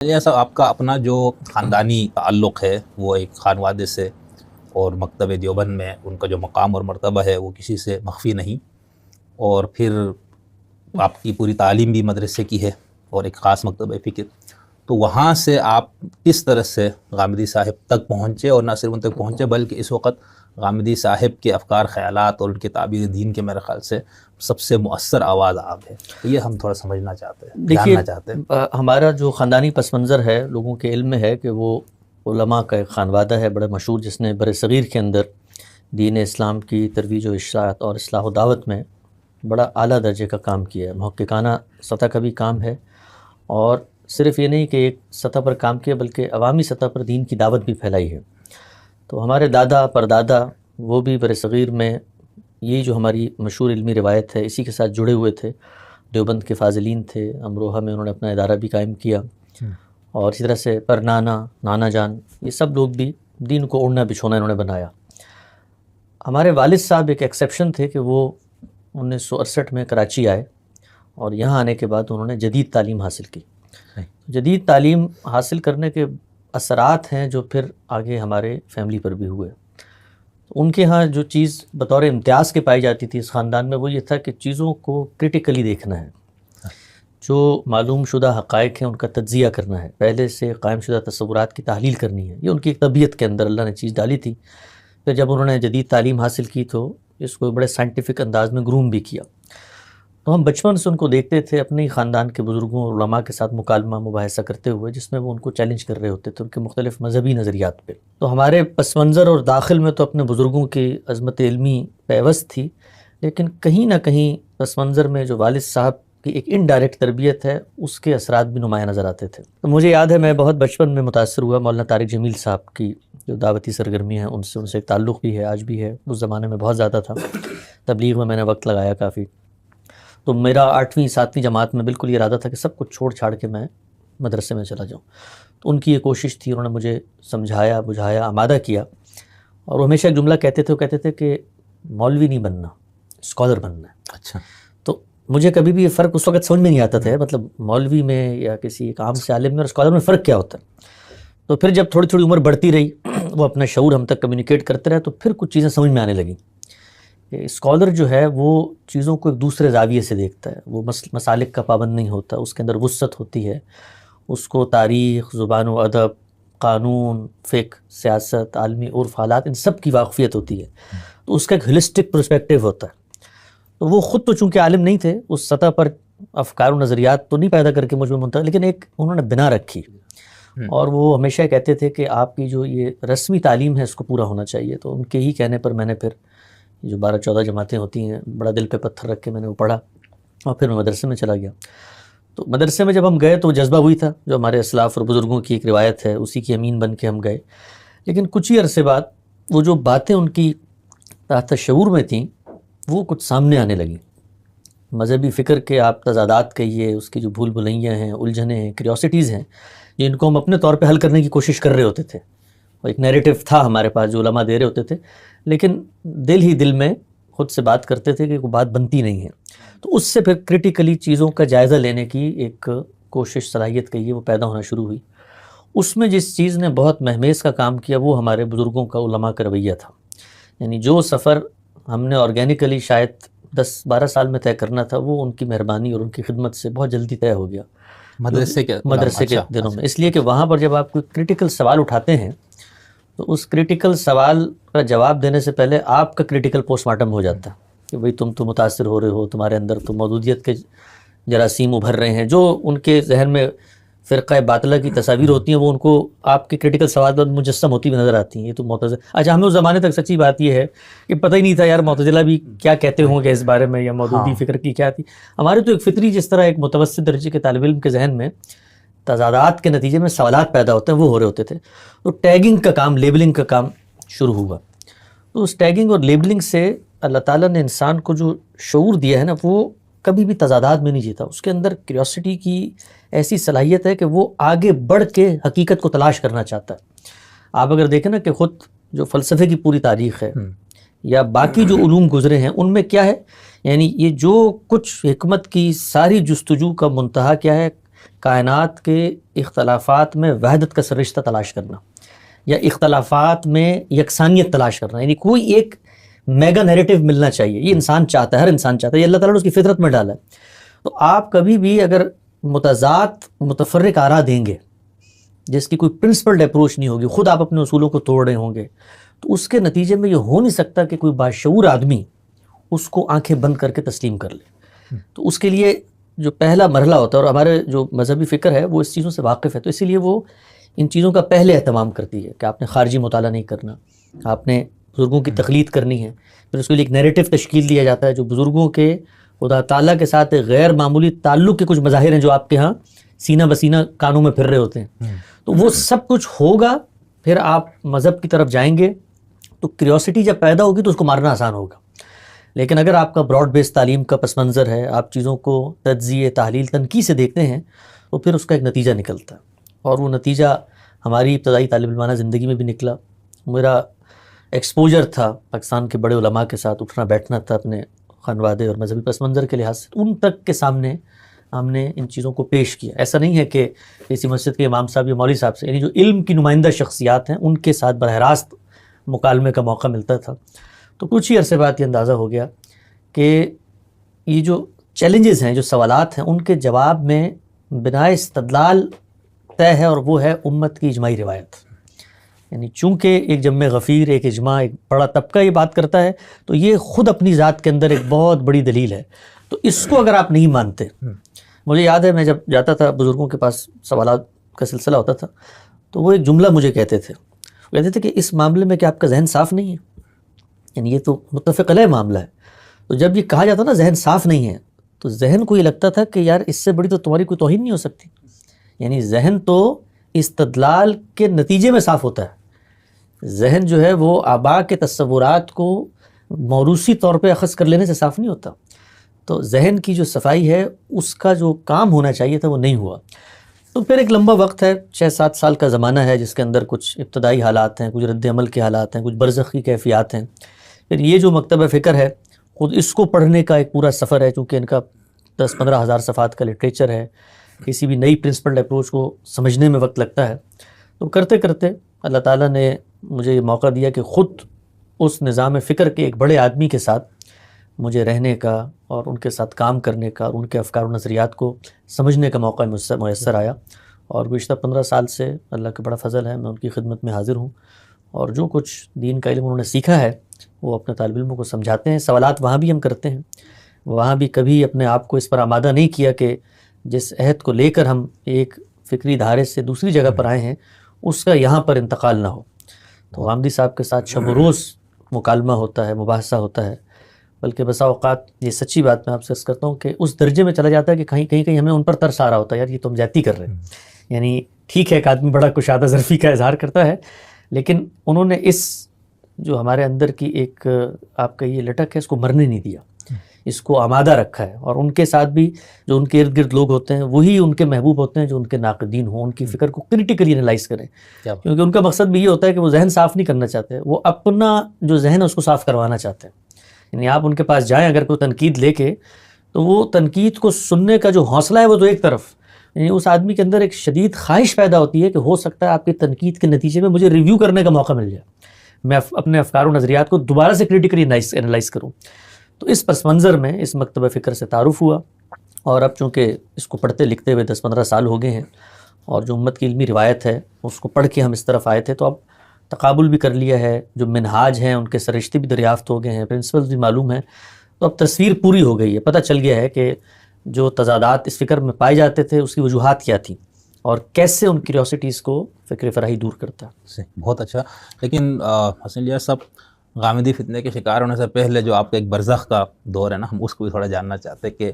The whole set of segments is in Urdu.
جیسا آپ کا اپنا جو خاندانی تعلق ہے وہ ایک خانوادے سے اور مکتب دیوبند میں ان کا جو مقام اور مرتبہ ہے وہ کسی سے مخفی نہیں، اور پھر آپ کی پوری تعلیم بھی مدرسے کی ہے اور ایک خاص مکتبہ فکر، تو وہاں سے آپ کس طرح سے غامدی صاحب تک پہنچے، اور نہ صرف ان تک پہنچے بلکہ اس وقت غامدی صاحب کے افکار خیالات اور ان کے تعبیر دین کے میرے خیال سے سب سے مؤثر آواز آپ ہے، تو یہ ہم تھوڑا سمجھنا چاہتے ہیں، دیکھیے جاننا چاہتے ہیں۔ ہمارا جو خاندانی پس منظر ہے لوگوں کے علم میں ہے کہ وہ علماء کا ایک خانوادہ ہے بڑا مشہور، جس نے بر صغیر کے اندر دین اسلام کی ترویج و اشاعت اور اصلاح و دعوت میں بڑا اعلیٰ درجے کا کام کیا ہے، محققانہ سطح کا بھی کام ہے، اور صرف یہ نہیں کہ ایک سطح پر کام کیا بلکہ عوامی سطح پر دین کی دعوت بھی پھیلائی ہے۔ تو ہمارے دادا پردادا وہ بھی بر صغیر میں یہ جو ہماری مشہور علمی روایت ہے اسی کے ساتھ جڑے ہوئے تھے، دیوبند کے فاضلین تھے، امروہہ میں انہوں نے اپنا ادارہ بھی قائم کیا، اور اسی طرح سے پر نانا جان یہ سب لوگ بھی دین کو اوڑھنا بچھونا انہوں نے بنایا۔ ہمارے والد صاحب ایک ایکسیپشن تھے کہ وہ 1968 میں کراچی آئے، اور یہاں آنے کے بعد انہوں نے جدید تعلیم حاصل کی۔ جدید تعلیم حاصل کرنے کے اثرات ہیں جو پھر آگے ہمارے فیملی پر بھی ہوئے۔ ان کے ہاں جو چیز بطور امتیاز کے پائی جاتی تھی اس خاندان میں وہ یہ تھا کہ چیزوں کو کرٹیکلی دیکھنا ہے، جو معلوم شدہ حقائق ہیں ان کا تجزیہ کرنا ہے، پہلے سے قائم شدہ تصورات کی تحلیل کرنی ہے، یہ ان کی ایک طبیعت کے اندر اللہ نے چیز ڈالی تھی۔ پھر جب انہوں نے جدید تعلیم حاصل کی تو اس کو بڑے سائنٹیفک انداز میں گروم بھی کیا۔ تو ہم بچپن سے ان کو دیکھتے تھے اپنے ہی خاندان کے بزرگوں اور علماء کے ساتھ مکالمہ مباحثہ کرتے ہوئے، جس میں وہ ان کو چیلنج کر رہے ہوتے تھے ان کے مختلف مذہبی نظریات پہ۔ تو ہمارے پس منظر اور داخل میں تو اپنے بزرگوں کی عظمت علمی پیوست تھی، لیکن کہیں نہ کہیں پس منظر میں جو والد صاحب کی ایک انڈائریکٹ تربیت ہے اس کے اثرات بھی نمایاں نظر آتے تھے۔ تو مجھے یاد ہے میں بہت بچپن میں متاثر ہوا مولانا طارق جمیل صاحب کی جو دعوتی سرگرمیاں ہیں ان سے ایک تعلق بھی ہے، آج بھی ہے، اس زمانے میں بہت زیادہ تھا، تبلیغ میں نے وقت لگایا کافی۔ تو میرا 8ویں 7ویں جماعت میں بالکل یہ ارادہ تھا کہ سب کچھ چھوڑ چھاڑ کے میں مدرسے میں چلا جاؤں۔ تو ان کی یہ کوشش تھی، انہوں نے مجھے سمجھایا بجھایا آمادہ کیا، اور وہ ہمیشہ ایک جملہ کہتے تھے، وہ کہتے تھے کہ مولوی نہیں بننا، اسکالر بننا ہے۔ اچھا، تو مجھے کبھی بھی یہ فرق اس وقت سمجھ میں نہیں آتا تھا، مطلب مولوی میں یا کسی ایک عام سے عالم میں اور اسکالر میں فرق کیا ہوتا ہے۔ تو پھر جب تھوڑی تھوڑی عمر بڑھتی رہی، وہ اپنا شعور ہم تک کمیونیکیٹ کرتے رہے، تو پھر کچھ چیزیں سمجھ میں آنے لگیں۔ اسکالر جو ہے وہ چیزوں کو ایک دوسرے زاویے سے دیکھتا ہے، وہ مسالک کا پابند نہیں ہوتا، اس کے اندر وسعت ہوتی ہے، اس کو تاریخ، زبان و ادب، قانون، فقہ، سیاست، عالمی عرف حالات، ان سب کی واقفیت ہوتی ہے، تو اس کا ایک ہولسٹک پرسپیکٹیو ہوتا ہے۔ تو وہ خود تو چونکہ عالم نہیں تھے، اس سطح پر افکار و نظریات تو نہیں پیدا کر کے مجھ میں منتقل، لیکن ایک انہوں نے بنا رکھی، اور وہ ہمیشہ کہتے تھے کہ آپ کی جو یہ رسمی تعلیم ہے اس کو پورا ہونا چاہیے۔ تو ان کے ہی کہنے پر میں نے پھر جو 12-14 جماعتیں ہوتی ہیں بڑا دل پہ پتھر رکھ کے میں نے وہ پڑھا، اور پھر میں مدرسے میں چلا گیا۔ تو مدرسے میں جب ہم گئے تو جذبہ ہوئی تھا، جو ہمارے اسلاف اور بزرگوں کی ایک روایت ہے اسی کی امین بن کے ہم گئے، لیکن کچھ ہی عرصے بعد وہ جو باتیں ان کی تحت شعور میں تھیں وہ کچھ سامنے آنے لگیں۔ مذہبی فکر کے آپ تضادات کہیے، اس کی جو بھول بھلائیاں ہیں، الجھنیں ہیں، کریوسٹیز ہیں، جن کو ہم اپنے طور پہ حل کرنے کی کوشش کر رہے ہوتے تھے، اور ایک نیریٹو تھا ہمارے پاس جو علماء دے رہے ہوتے تھے، لیکن دل ہی دل میں خود سے بات کرتے تھے کہ کوئی بات بنتی نہیں ہے۔ تو اس سے پھر کرٹیکلی چیزوں کا جائزہ لینے کی ایک کوشش، صلاحیت کہیے، وہ پیدا ہونا شروع ہوئی۔ اس میں جس چیز نے بہت مہمیز کا کام کیا وہ ہمارے بزرگوں کا، علماء کا رویہ تھا۔ یعنی جو سفر ہم نے آرگینیکلی شاید 10-12 سال میں طے کرنا تھا، وہ ان کی مہربانی اور ان کی خدمت سے بہت جلدی طے ہو گیا مدرسے کے دنوں میں، اس لیے کہ وہاں پر جب آپ کوئی کرٹیکل سوال اٹھاتے ہیں تو اس کرٹیکل سوال کا جواب دینے سے پہلے آپ کا کرٹیکل پوسٹ مارٹم ہو جاتا ہے کہ بھئی تم تو متاثر ہو رہے ہو، تمہارے اندر تو موجودیت کے جراثیم ابھر رہے ہیں، جو ان کے ذہن میں فرقہ باطلہ کی تصاویر ہوتی ہیں وہ ان کو آپ کے کرٹیکل سوال پر مجسم ہوتی ہوئی نظر آتی ہیں۔ یہ تو معتزلہ، اچھا ہمیں اس زمانے تک سچی بات یہ ہے کہ پتہ ہی نہیں تھا یار معتزلہ بھی کیا کہتے ہوں گے اس بارے میں، یا مودودی فکر کی کیا تھی۔ ہمارے تو ایک فطری جس طرح ایک متوسط درجے کے طالب علم کے ذہن میں تضادات کے نتیجے میں سوالات پیدا ہوتے ہیں، وہ ہو رہے ہوتے تھے۔ تو ٹیگنگ کا کام، لیبلنگ کا کام شروع ہوا۔ تو اس ٹیگنگ اور لیبلنگ سے اللہ تعالیٰ نے انسان کو جو شعور دیا ہے نا، وہ کبھی بھی تضادات میں نہیں جیتا۔ اس کے اندر کیوریوسٹی کی ایسی صلاحیت ہے کہ وہ آگے بڑھ کے حقیقت کو تلاش کرنا چاہتا ہے۔ آپ اگر دیکھیں نا کہ خود جو فلسفے کی پوری تاریخ ہے یا باقی جو علوم گزرے ہیں ان میں کیا ہے، یعنی یہ جو کچھ حکمت کی ساری جستجو کا منتہا کیا ہے، کائنات کے اختلافات میں وحدت کا سررشتہ تلاش کرنا یا اختلافات میں یکسانیت تلاش کرنا، یعنی کوئی ایک میگا نیریٹو ملنا چاہیے. یہ انسان چاہتا ہے، ہر انسان چاہتا ہے، یہ اللہ تعالیٰ نے اس کی فطرت میں ڈالا ہے. تو آپ کبھی بھی اگر متضاد متفرق آراء دیں گے جس کی کوئی پرنسپلڈ اپروچ نہیں ہوگی، خود آپ اپنے اصولوں کو توڑ رہے ہوں گے، تو اس کے نتیجے میں یہ ہو نہیں سکتا کہ کوئی باشعور آدمی اس کو آنکھیں بند کر کے تسلیم کر لے. تو اس کے لیے جو پہلا مرحلہ ہوتا ہے، اور ہمارے جو مذہبی فکر ہے وہ اس چیزوں سے واقف ہے، تو اسی لیے وہ ان چیزوں کا پہلے اہتمام کرتی ہے کہ آپ نے خارجی مطالعہ نہیں کرنا، آپ نے بزرگوں کی تقلید کرنی ہے. پھر اس کے لیے ایک نیریٹو تشکیل دیا جاتا ہے جو بزرگوں کے خدا تعالیٰ کے ساتھ ایک غیر معمولی تعلق کے کچھ مظاہر ہیں جو آپ کے ہاں سینہ بسینہ کانوں میں پھر رہے ہوتے ہیں. تو وہ سب کچھ ہوگا، پھر آپ مذہب کی طرف جائیں گے. تو کریوسٹی جب پیدا ہوگی تو اس کو مارنا آسان ہوگا. لیکن اگر آپ کا براڈ بیس تعلیم کا پس منظر ہے، آپ چیزوں کو تجزیے تحلیل تنقید سے دیکھتے ہیں، تو پھر اس کا ایک نتیجہ نکلتا ہے. اور وہ نتیجہ ہماری ابتدائی طالب علمانہ زندگی میں بھی نکلا. میرا ایکسپوجر تھا پاکستان کے بڑے علماء کے ساتھ، اٹھنا بیٹھنا تھا اپنے خانوادے اور مذہبی پس منظر کے لحاظ سے. ان تک کے سامنے ہم نے ان چیزوں کو پیش کیا. ایسا نہیں ہے کہ کسی مسجد کے امام صاحب یا مولوی صاحب سے، یعنی جو علم کی نمائندہ شخصیات ہیں ان کے ساتھ براہ راست مکالمے کا موقع ملتا تھا. تو کچھ ہی عرصے بعد یہ اندازہ ہو گیا کہ یہ جو چیلنجز ہیں، جو سوالات ہیں، ان کے جواب میں بنا استدلال طے ہے، اور وہ ہے امت کی اجماعی روایت. یعنی چونکہ ایک جمع غفیر، ایک اجماع، ایک بڑا طبقہ یہ بات کرتا ہے، تو یہ خود اپنی ذات کے اندر ایک بہت بڑی دلیل ہے. تو اس کو اگر آپ نہیں مانتے، مجھے یاد ہے میں جب جاتا تھا بزرگوں کے پاس، سوالات کا سلسلہ ہوتا تھا، تو وہ ایک جملہ مجھے کہتے تھے کہ اس معاملے میں کہ آپ کا ذہن صاف نہیں ہے، یعنی یہ تو متفق علیہ معاملہ ہے. تو جب یہ کہا جاتا نا ذہن صاف نہیں ہے، تو ذہن کو یہ لگتا تھا کہ یار اس سے بڑی تو تمہاری کوئی توہین نہیں ہو سکتی. یعنی ذہن تو استدلال کے نتیجے میں صاف ہوتا ہے. ذہن جو ہے وہ آباء کے تصورات کو موروثی طور پہ اخذ کر لینے سے صاف نہیں ہوتا. تو ذہن کی جو صفائی ہے اس کا جو کام ہونا چاہیے تھا وہ نہیں ہوا. تو پھر ایک لمبا وقت ہے، 6-7 سال کا زمانہ ہے، جس کے اندر کچھ ابتدائی حالات ہیں، کچھ رد عمل کے حالات ہیں، کچھ برزخی کیفیات ہیں. پھر یہ جو مکتبہ فکر ہے، خود اس کو پڑھنے کا ایک پورا سفر ہے، چونکہ ان کا 10-15 ہزار صفحات کا لٹریچر ہے. کسی بھی نئی پرنسپلڈ اپروچ کو سمجھنے میں وقت لگتا ہے. تو کرتے کرتے اللہ تعالیٰ نے مجھے یہ موقع دیا کہ خود اس نظام فکر کے ایک بڑے آدمی کے ساتھ مجھے رہنے کا اور ان کے ساتھ کام کرنے کا اور ان کے افکار و نظریات کو سمجھنے کا موقع مجھ سے میسر آیا. اور گزشتہ 15 سال سے اللہ کا بڑا فضل ہے، میں ان کی خدمت میں حاضر ہوں، اور جو کچھ دین کا علم انہوں نے سیکھا ہے وہ اپنے طالب علموں کو سمجھاتے ہیں. سوالات وہاں بھی ہم کرتے ہیں، وہاں بھی کبھی اپنے آپ کو اس پر آمادہ نہیں کیا کہ جس عہد کو لے کر ہم ایک فکری دھارے سے دوسری جگہ پر آئے ہیں اس کا یہاں پر انتقال نہ ہو. تو غامدی صاحب کے ساتھ شب و روز مکالمہ ہوتا ہے، مباحثہ ہوتا ہے، بلکہ بسا اوقات یہ سچی بات میں آپ سے عرض کرتا ہوں کہ اس درجے میں چلا جاتا ہے کہ کہیں ہمیں ان پر ترس آ رہا ہوتا ہے، یار یہ تو ہم زیادتی کر رہے ہیں. یعنی ٹھیک ہے ایک آدمی بڑا کشادہ ظرفی کا اظہار کرتا ہے، لیکن انہوں نے اس جو ہمارے اندر کی ایک آپ کا یہ لٹک ہے اس کو مرنے نہیں دیا، اس کو آمادہ رکھا ہے. اور ان کے ساتھ بھی جو ان کے ارد گرد لوگ ہوتے ہیں وہی ان کے محبوب ہوتے ہیں جو ان کے ناقدین ہوں، ان کی فکر کو کرٹیکلی انالائز کریں، کیونکہ ان کا مقصد بھی یہ ہوتا ہے کہ وہ ذہن صاف نہیں کرنا چاہتے، وہ اپنا جو ذہن ہے اس کو صاف کروانا چاہتے ہیں. یعنی آپ ان کے پاس جائیں اگر کوئی تنقید لے کے، تو وہ تنقید کو سننے کا جو حوصلہ ہے وہ تو ایک طرف، یعنی اس آدمی کے اندر ایک شدید خواہش پیدا ہوتی ہے کہ ہو سکتا ہے آپ کی تنقید کے نتیجے میں مجھے ریویو کرنے کا موقع مل جائے، میں اپنے افکار و نظریات کو دوبارہ سے کرٹیکلی انالائز کروں. تو اس پس منظر میں اس مکتبہ فکر سے تعارف ہوا، اور اب چونکہ اس کو پڑھتے لکھتے ہوئے 10-15 سال ہو گئے ہیں، اور جو امت کی علمی روایت ہے اس کو پڑھ کے ہم اس طرف آئے تھے، تو اب تقابل بھی کر لیا ہے، جو منہاج ہیں ان کے سرشتے بھی دریافت ہو گئے ہیں، پرنسپلز بھی معلوم ہیں. تو اب تصویر پوری ہو گئی ہے، پتہ چل گیا ہے کہ جو تضادات اس فکر میں پائے جاتے تھے اس کی وجوہات کیا تھیں، اور کیسے ان کیوریوسٹیز کو فکر فراہی دور کرتا ہے. بہت اچھا. لیکن حسین الیاس صاحب، غامدی فتنے کے شکار ہونے سے پہلے جو آپ کا ایک برزخ کا دور ہے نا، ہم اس کو بھی تھوڑا جاننا چاہتے ہیں کہ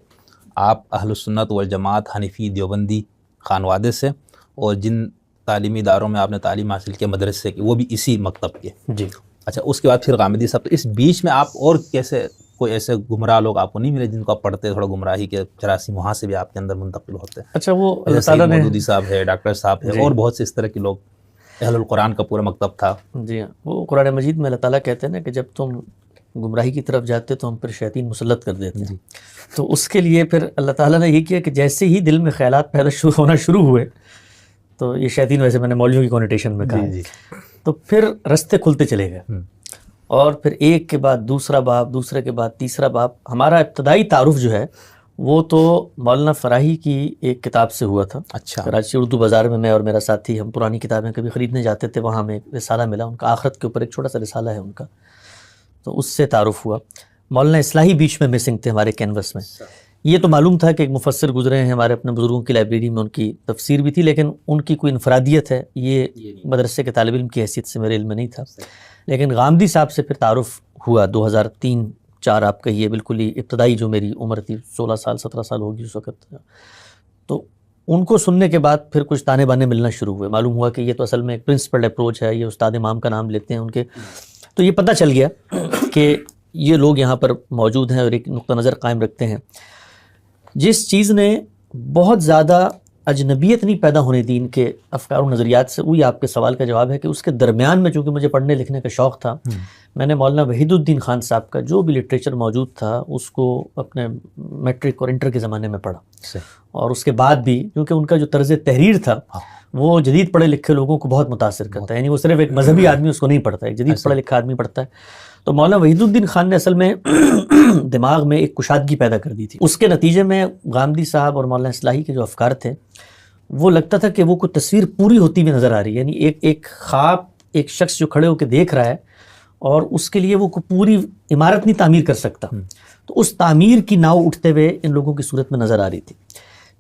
آپ اہل السنت والجماعت حنفی دیوبندی خانوادے سے، اور جن تعلیمی اداروں میں آپ نے تعلیم حاصل کیا مدرسے کی، وہ بھی اسی مکتب کے. جی اچھا، اس کے بعد پھر غامدی صاحب، تو اس بیچ میں آپ اور کیسے کوئی ایسے گمراہ لوگ آپ کو نہیں ملے جن کو آپ پڑھتے تھوڑا گمراہی کے جراثیم وہاں سے بھی آپ کے اندر منتقل ہوتے ہیں؟ اچھا، وہ اللہ سید تعالیٰ نے مودودی صاحب ہے، ڈاکٹر صاحب ہے، اور بہت سے اس طرح کے لوگ، اہل القرآن کا پورا مکتب تھا. جی ہاں، وہ قرآن مجید میں اللہ تعالیٰ کہتے ہیں نا کہ جب تم گمراہی کی طرف جاتے تو ہم پھر شیاطین مسلط کر دیتے ہیں. تو اس کے لیے پھر اللہ تعالیٰ نے یہ کیا کہ جیسے ہی دل میں خیالات پیدا ہونا شروع ہوئے, تو یہ شیاطین ویسے میں نے مولویوں کی کونوٹیشن میں کہا, تو پھر رستے کھلتے چلے گئے, اور پھر ایک کے بعد دوسرا باب, دوسرے کے بعد تیسرا باب. ہمارا ابتدائی تعارف جو ہے وہ تو مولانا فراہی کی ایک کتاب سے ہوا تھا. اچھا. کراچی اردو بازار میں اور میرا ساتھی ہم پرانی کتابیں کبھی خریدنے جاتے تھے, وہاں ہمیں رسالہ ملا ان کا, آخرت کے اوپر ایک چھوٹا سا رسالہ ہے ان کا, تو اس سے تعارف ہوا. مولانا اصلاحی بیچ میں مسنگ تھے ہمارے کینوس میں. یہ تو معلوم تھا کہ ایک مفسر گزرے ہیں ہمارے اپنے بزرگوں کی لائبریری میں, ان کی تفسیر بھی تھی, لیکن ان کی کوئی انفرادیت ہے یہ مدرسے کے طالب علم کی حیثیت سے میرے علم میں نہیں تھا. لیکن غامدی صاحب سے پھر تعارف ہوا 2003-04 آپ کہیے, بالکل ہی ابتدائی جو میری عمر تھی, 16 سال 17 سال ہوگی اس وقت. تو ان کو سننے کے بعد پھر کچھ تانے بانے ملنا شروع ہوئے. معلوم ہوا کہ یہ تو اصل میں ایک پرنسپل اپروچ ہے, یہ استاد امام کا نام لیتے ہیں ان کے. تو یہ پتہ چل گیا کہ یہ لوگ یہاں پر موجود ہیں اور ایک نقطہ نظر قائم رکھتے ہیں. جس چیز نے بہت زیادہ اجنبیت نہیں پیدا ہونے دی ان کے افکار و نظریات سے, وہی آپ کے سوال کا جواب ہے کہ اس کے درمیان میں چونکہ مجھے پڑھنے لکھنے کا شوق تھا, میں نے مولانا وحید الدین خان صاحب کا جو بھی لٹریچر موجود تھا اس کو اپنے میٹرک اور انٹر کے زمانے میں پڑھا. اور اس کے بعد بھی کیونکہ ان کا جو طرز تحریر تھا وہ جدید پڑھے لکھے لوگوں کو بہت متاثر کرتا ہے, یعنی وہ صرف ایک مذہبی آدمی اس کو نہیں پڑھتا, ایک جدید پڑھا لکھا آدمی پڑھتا ہے. تو مولانا وحید الدین خان نے اصل میں دماغ میں ایک کشادگی پیدا کر دی تھی. اس کے نتیجے میں غامدی صاحب اور مولانا اصلاحی کے جو افکار تھے وہ لگتا تھا کہ وہ کوئی تصویر پوری ہوتی ہوئی نظر آ رہی ہے, یعنی ایک خواب, ایک شخص جو کھڑے ہو کے دیکھ رہا ہے اور اس کے لیے وہ کوئی پوری عمارت نہیں تعمیر کر سکتا, تو اس تعمیر کی ناؤ اٹھتے ہوئے ان لوگوں کی صورت میں نظر آ رہی تھی.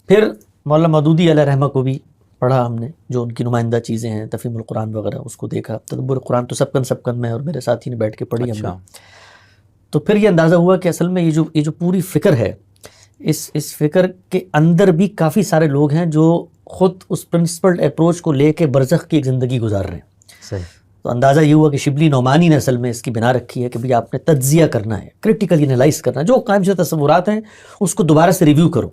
پھر مولانا مودودی علیہ رحمہ کو بھی پڑھا ہم نے, جو ان کی نمائندہ چیزیں ہیں, تفہیم القرآن وغیرہ, اس کو دیکھا. تدبر قرآن تو سب کن میں اور میرے ساتھی نے بیٹھ کے پڑھی ہم نے. تو پھر یہ اندازہ ہوا کہ اصل میں یہ جو پوری فکر ہے, اس فکر کے اندر بھی کافی سارے لوگ ہیں جو خود اس پرنسپل اپروچ کو لے کے برزخ کی ایک زندگی گزار رہے ہیں. تو اندازہ یہ ہوا کہ شبلی نعمانی نے اصل میں اس کی بنا رکھی ہے کہ بھئی آپ نے تجزیہ کرنا ہے, کریٹیکلی انالائز کرنا ہے, جو قائم شدہ تصورات ہیں اس کو دوبارہ سے ریویو کرو.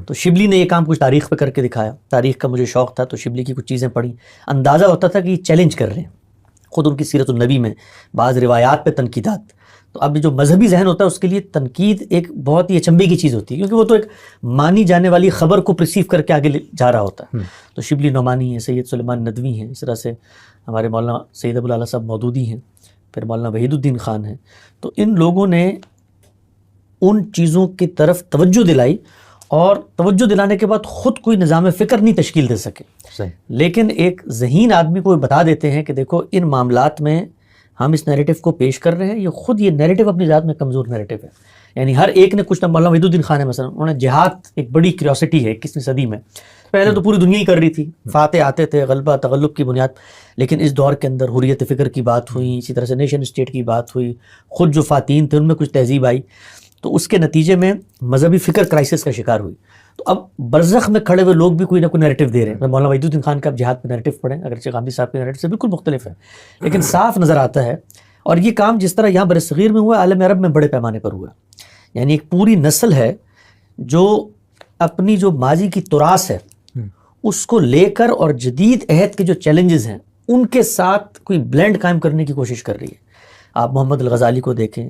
تو شبلی نے یہ کام کچھ تاریخ پہ کر کے دکھایا. تاریخ کا مجھے شوق تھا تو شبلی کی کچھ چیزیں پڑھی, اندازہ ہوتا تھا کہ یہ چیلنج کر رہے ہیں. خود ان کی سیرت النبی میں بعض روایات پہ تنقیدات. تو اب جو مذہبی ذہن ہوتا ہے اس کے لیے تنقید ایک بہت ہی اچنبے کی چیز ہوتی ہے, کیونکہ وہ تو ایک مانی جانے والی خبر کو پرسیو کر کے آگے جا رہا ہوتا ہے. تو شبلی نعمانی ہیں, سید سلیمان ندوی ہیں, اس طرح سے ہمارے مولانا سید ابو الاعلیٰ صاحب مودودی ہیں, پھر مولانا وحید الدین خان ہیں. تو ان لوگوں نے ان چیزوں کی طرف توجہ دلائی, اور توجہ دلانے کے بعد خود کوئی نظام فکر نہیں تشکیل دے سکے. لیکن ایک ذہین آدمی کو بتا دیتے ہیں کہ دیکھو ان معاملات میں ہم اس نیریٹو کو پیش کر رہے ہیں, یہ خود یہ نیریٹو اپنی ذات میں کمزور نیریٹو ہے. یعنی ہر ایک نے کچھ نہ, مولانا وحید الدین خان ہے مثلا, انہوں نے جہاد ایک بڑی کیوریوسٹی ہے 21ویں صدی میں, پہلے تو پوری دنیا ہی کر رہی تھی, فاتح آتے تھے غلبہ تغلب کی بنیاد, لیکن اس دور کے اندر حریت فکر کی بات ہوئی, اسی طرح سے نیشن اسٹیٹ کی بات ہوئی, خود جو فاتحین تھے ان میں کچھ تہذیب آئی, تو اس کے نتیجے میں مذہبی فکر کرائسس کا شکار ہوئی. تو اب برزخ میں کھڑے ہوئے لوگ بھی کوئی نہ کوئی نیریٹو دے رہے ہیں. مولانا وحید الدین خان کا اب جہاد پہ نیریٹو پڑھیں, اگرچہ غامدی صاحب کے نیریٹو سے بالکل مختلف ہے, لیکن صاف نظر آتا ہے. اور یہ کام جس طرح یہاں برصغیر میں ہوا, عالم عرب میں بڑے پیمانے پر ہوا. یعنی ایک پوری نسل ہے جو اپنی جو ماضی کی تراث ہے اس کو لے کر اور جدید عہد کے جو چیلنجز ہیں ان کے ساتھ کوئی بلینڈ قائم کرنے کی کوشش کر رہی ہے. آپ محمد الغزالی کو دیکھیں,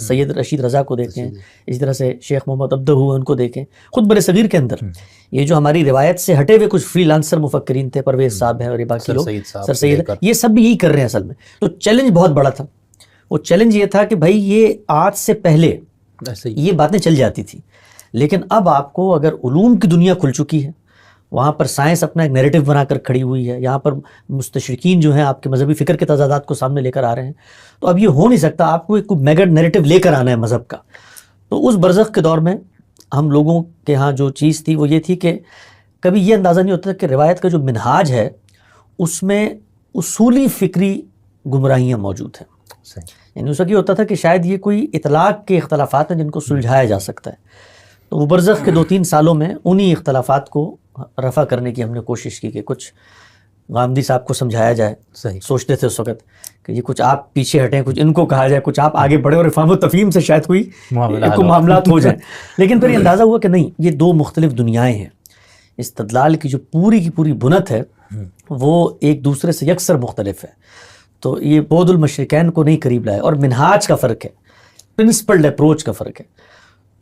سید رشید رضا کو دیکھیں, اسی طرح سے شیخ محمد عبدہ ان کو دیکھیں. خود برصغیر کے اندر یہ جو ہماری روایت سے ہٹے ہوئے کچھ فری لانسر مفکرین تھے, پرویز صاحب ہیں اور یہ باقی لوگ, سر سید, یہ سب بھی یہی کر رہے ہیں اصل میں. تو چیلنج بہت بڑا تھا. وہ چیلنج یہ تھا کہ بھائی یہ آج سے پہلے یہ باتیں چل جاتی تھی, لیکن اب آپ کو اگر علوم کی دنیا کھل چکی ہے, وہاں پر سائنس اپنا ایک نیریٹو بنا کر کھڑی ہوئی ہے, یہاں پر مستشرقین جو ہیں آپ کے مذہبی فکر کے تضادات کو سامنے لے کر آ رہے ہیں, تو اب یہ ہو نہیں سکتا, آپ کو ایک میگا نیریٹو لے کر آنا ہے مذہب کا. تو اس برزخ کے دور میں ہم لوگوں کے ہاں جو چیز تھی وہ یہ تھی کہ کبھی یہ اندازہ نہیں ہوتا کہ روایت کا جو منہاج ہے اس میں اصولی فکری گمراہیاں موجود ہیں. یعنی اس وقت یہ ہوتا تھا کہ شاید یہ کوئی اطلاق کے اختلافات ہیں جن کو سلجھایا جا سکتا ہے. تو وہ برزخ کے 2-3 سالوں میں انہی اختلافات کو رفع کرنے کی ہم نے کوشش کی کہ کچھ غامدی صاحب کو سمجھایا جائے. سوچتے تھے اس وقت کہ یہ کچھ آپ پیچھے ہٹیں, کچھ ان کو کہا جائے, کچھ آپ آگے بڑھیں اور افہام و تفہیم سے شاید کوئی معاملات ہو جائیں. لیکن پھر یہ اندازہ ہوا کہ نہیں, یہ 2 مختلف دنیایں ہیں. استدلال کی جو پوری کی پوری بنت ہے وہ ایک دوسرے سے یکسر مختلف ہے. تو یہ بعد المشرقین کو نہیں قریب لائے، اور منہاج کا فرق ہے، پرنسپلڈ اپروچ کا فرق ہے.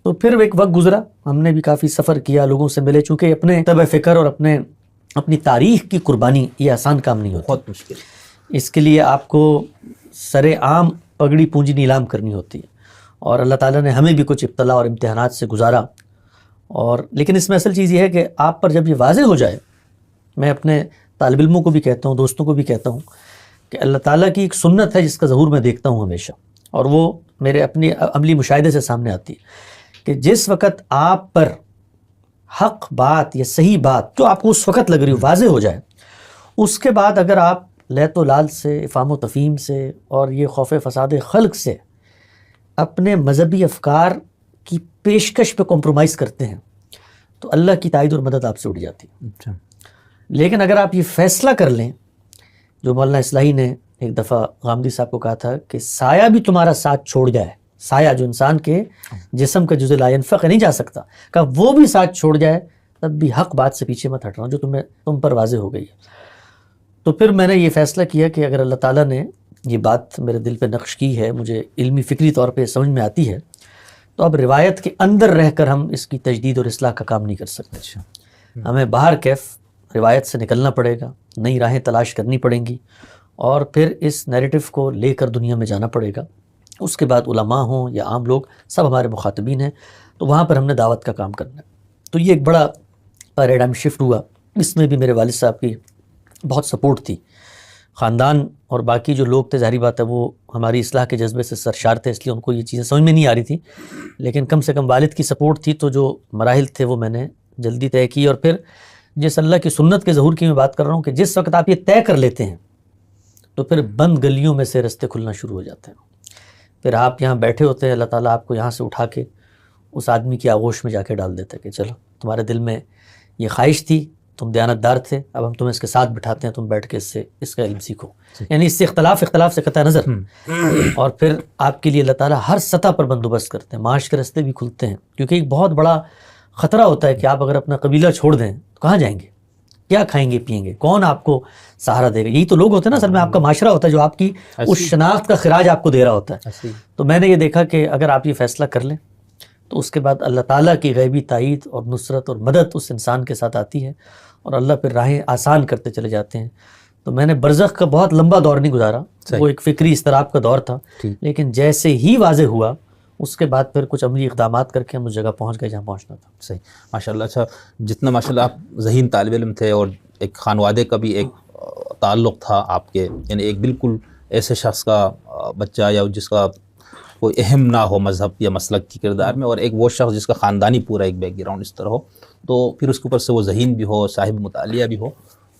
تو پھر ایک وقت گزرا، ہم نے بھی کافی سفر کیا، لوگوں سے ملے، چونکہ اپنے طبع فکر اور اپنی تاریخ کی قربانی یہ آسان کام نہیں ہوتا، بہت مشکل. اس کے لیے آپ کو سر عام پگڑی پونجی نیلام کرنی ہوتی ہے، اور اللہ تعالیٰ نے ہمیں بھی کچھ ابتلا اور امتحانات سے گزارا. اور لیکن اس میں اصل چیز یہ ہے کہ آپ پر جب یہ واضح ہو جائے، میں اپنے طالب علموں کو بھی کہتا ہوں، دوستوں کو بھی کہتا ہوں کہ اللہ تعالیٰ کی ایک سنت ہے جس کا ظہور میں دیکھتا ہوں ہمیشہ، اور وہ میرے اپنی عملی مشاہدے سے سامنے آتی ہے کہ جس وقت آپ پر حق بات یا صحیح بات جو آپ کو اس وقت لگ رہی ہو واضح ہو جائے، اس کے بعد اگر آپ لیت و لال سے، افہام و تفہیم سے، اور یہ خوف فساد خلق سے اپنے مذہبی افکار کی پیشکش پہ کمپرومائز کرتے ہیں تو اللہ کی تائید اور مدد آپ سے اٹھ جاتی ہے. اچھا. لیکن اگر آپ یہ فیصلہ کر لیں، جو مولانا اصلاحی نے ایک دفعہ غامدی صاحب کو کہا تھا کہ سایہ بھی تمہارا ساتھ چھوڑ جائے، سایہ جو انسان کے جسم کا جزء لا ينفق نہیں جا سکتا، کہ وہ بھی ساتھ چھوڑ جائے، تب بھی حق بات سے پیچھے مت ہٹنا جو تم پر واضح ہو گئی ہے. تو پھر میں نے یہ فیصلہ کیا کہ اگر اللہ تعالیٰ نے یہ بات میرے دل پہ نقش کی ہے، مجھے علمی فکری طور پہ سمجھ میں آتی ہے، تو اب روایت کے اندر رہ کر ہم اس کی تجدید اور اصلاح کا کام نہیں کر سکتے. اچھا. ہمیں باہر کیف روایت سے نکلنا پڑے گا، نئی راہیں تلاش کرنی پڑیں گی، اور پھر اس نیریٹو کو لے کر دنیا میں جانا پڑے گا. اس کے بعد علماء ہوں یا عام لوگ سب ہمارے مخاطبین ہیں، تو وہاں پر ہم نے دعوت کا کام کرنا ہے. تو یہ ایک بڑا پیراڈائم شفٹ ہوا. اس میں بھی میرے والد صاحب کی بہت سپورٹ تھی، خاندان اور باقی جو لوگ تھے ظاہری بات ہے وہ ہماری اصلاح کے جذبے سے سرشار تھے، اس لیے ان کو یہ چیزیں سمجھ میں نہیں آ رہی تھی، لیکن کم سے کم والد کی سپورٹ تھی. تو جو مراحل تھے وہ میں نے جلدی طے کی. اور پھر جس اللہ کی سنت کے ظہور کی میں بات کر رہا ہوں کہ جس وقت آپ یہ طے کر لیتے ہیں تو پھر بند گلیوں میں سے رستے کھلنا شروع ہو جاتے ہیں. پھر آپ یہاں بیٹھے ہوتے ہیں، اللہ تعالیٰ آپ کو یہاں سے اٹھا کے اس آدمی کی آغوش میں جا کے ڈال دیتا ہے کہ چلو تمہارے دل میں یہ خواہش تھی، تم دیانتدار تھے، اب ہم تمہیں اس کے ساتھ بٹھاتے ہیں، تم بیٹھ کے اس کا علم سیکھو. یعنی اس سے اختلاف سے قطع نظر. اور پھر آپ کے لیے اللہ تعالیٰ ہر سطح پر بندوبست کرتے ہیں، معاش کے رستے بھی کھلتے ہیں، کیونکہ ایک بہت بڑا خطرہ ہوتا ہے کہ آپ اگر اپنا قبیلہ چھوڑ دیں تو کہاں جائیں گے، کیا کھائیں گے پیئیں گے، کون آپ کو سہارا دے گا. یہی تو لوگ ہوتے ہیں نا، اصل میں آپ کا معاشرہ ہوتا ہے جو آپ کی اس شناخت کا خراج آپ کو دے رہا ہوتا ہے. تو میں نے یہ دیکھا کہ اگر آپ یہ فیصلہ کر لیں تو اس کے بعد اللہ تعالیٰ کی غیبی تائید اور نصرت اور مدد اس انسان کے ساتھ آتی ہے، اور اللہ پھر راہیں آسان کرتے چلے جاتے ہیں. تو میں نے برزخ کا بہت لمبا دور نہیں گزارا، وہ ایک فکری اضطراب کا دور تھا، لیکن جیسے ہی واضح ہوا اس کے بعد پھر کچھ عملی اقدامات کر کے ہم اس جگہ پہنچ گئے جہاں پہنچنا تھا. صحیح. ماشاء اللہ. اچھا، جتنا ماشاء اللہ آپ ذہین طالب علم تھے اور ایک خانوادے کا بھی ایک تعلق تھا آپ کے، یعنی ایک بالکل ایسے شخص کا بچہ یا جس کا کوئی اہم نہ ہو مذہب یا مسلک کی کردار میں، اور ایک وہ شخص جس کا خاندانی پورا ایک بیک گراؤنڈ اس طرح ہو، تو پھر اس کے اوپر سے وہ ذہین بھی ہو، صاحب مطالعہ بھی ہو،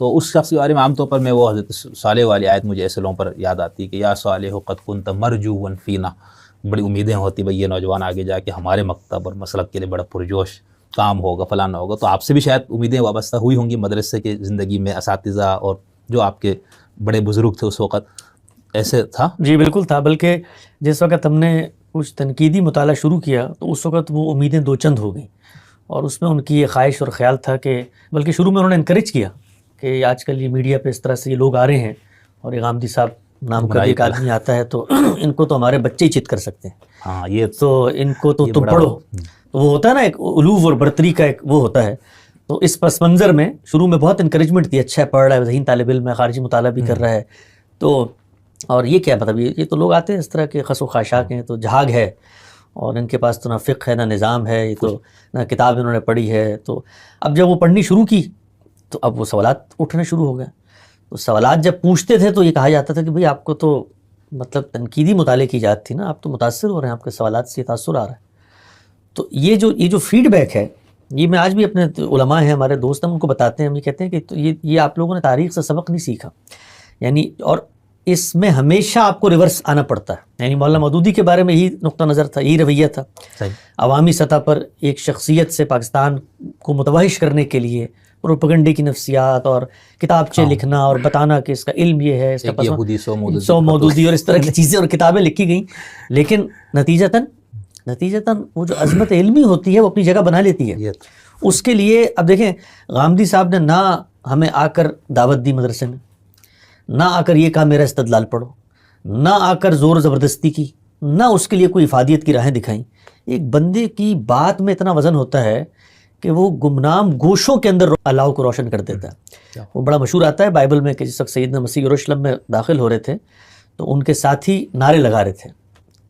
تو اس شخص کے بارے میں عام طور پر میں وہ حضرت صالح والی آیت مجھے ایسے لوگوں پر یاد آتی ہے کہ یا صالح قد کنت مرجوا فینا. بڑی امیدیں ہوتی بھئی یہ نوجوان آگے جا کے ہمارے مکتب اور مسلک کے لیے بڑا پرجوش کام ہوگا، فلانا ہوگا. تو آپ سے بھی شاید امیدیں وابستہ ہوئی ہوں گی مدرسے کی زندگی میں، اساتذہ اور جو آپ کے بڑے بزرگ تھے اس وقت، ایسے تھا؟ جی بالکل تھا. بلکہ جس وقت ہم نے کچھ تنقیدی مطالعہ شروع کیا تو اس وقت وہ امیدیں دو چند ہو گئیں، اور اس میں ان کی یہ خواہش اور خیال تھا کہ بلکہ شروع میں انہوں نے انکریج کیا کہ آج کل یہ میڈیا پہ اس طرح سے یہ لوگ آ رہے ہیں، اور یہ غامدی صاحب نام کا ایک آدمی آتا ہے، تو ان کو تو ہمارے بچے ہی چت کر سکتے ہیں. ہاں، یہ تو ان کو تو تم پڑھو. تو وہ ہوتا ہے نا ایک علوف اور برتری کا ایک وہ ہوتا ہے. تو اس پس منظر میں شروع میں بہت انکریجمنٹ تھی، اچھا پڑھ رہا ہے، ذہین طالب علم ہے، خارجی مطالعہ بھی کر رہا ہے. تو اور یہ کیا مطلب یہ تو لوگ آتے ہیں اس طرح کے خس و خاشاک ہیں، تو جھاگ ہے، اور ان کے پاس تو نہ فقہ ہے نہ نظام ہے، یہ تو نہ کتاب انہوں نے پڑھی ہے. تو اب جب وہ پڑھنی شروع کی تو اب وہ سوالات اٹھنے شروع ہو گئے. تو سوالات جب پوچھتے تھے تو یہ کہا جاتا تھا کہ بھئی آپ کو تو مطلب تنقیدی مطالعے کی اجازت تھی نا، آپ تو متاثر ہو رہے ہیں، آپ کے سوالات سے تاثر آ رہا ہے. تو یہ جو فیڈ بیک ہے، یہ میں آج بھی اپنے علماء ہیں، ہمارے دوست ہیں، ان کو بتاتے ہیں. ہم یہ کہتے ہیں کہ یہ آپ لوگوں نے تاریخ سے سبق نہیں سیکھا، یعنی اور اس میں ہمیشہ آپ کو ریورس آنا پڑتا ہے. یعنی مولانا مودودی کے بارے میں یہی نقطہ نظر تھا، یہی رویہ تھا. عوامی سطح پر ایک شخصیت سے پاکستان کو متوحش کرنے کے لیے پروپیگنڈے کی نفسیات اور کتابچے لکھنا اور بتانا کہ اس کا علم یہ ہے، اس کا سو مودودی اور اس طرح کی چیزیں اور کتابیں لکھی گئیں. لیکن نتیجتاً وہ جو عظمت علمی ہوتی ہے وہ اپنی جگہ بنا لیتی ہے. اس کے لیے اب دیکھیں غامدی صاحب نے نہ ہمیں آ کر دعوت دی مدرسے میں، نہ آ کر یہ کہا میرا استدلال پڑھو، نہ آ کر زور زبردستی کی، نہ اس کے لیے کوئی افادیت کی راہیں دکھائیں۔ ایک بندے کی بات میں اتنا وزن ہوتا ہے کہ وہ گمنام گوشوں کے اندر اللہ کو روشن کر دیتا ہے۔ وہ بڑا مشہور آتا ہے بائبل میں کہ جس وقت سیدنا مسیح یروشلم میں داخل ہو رہے تھے تو ان کے ساتھی نعرے لگا رہے تھے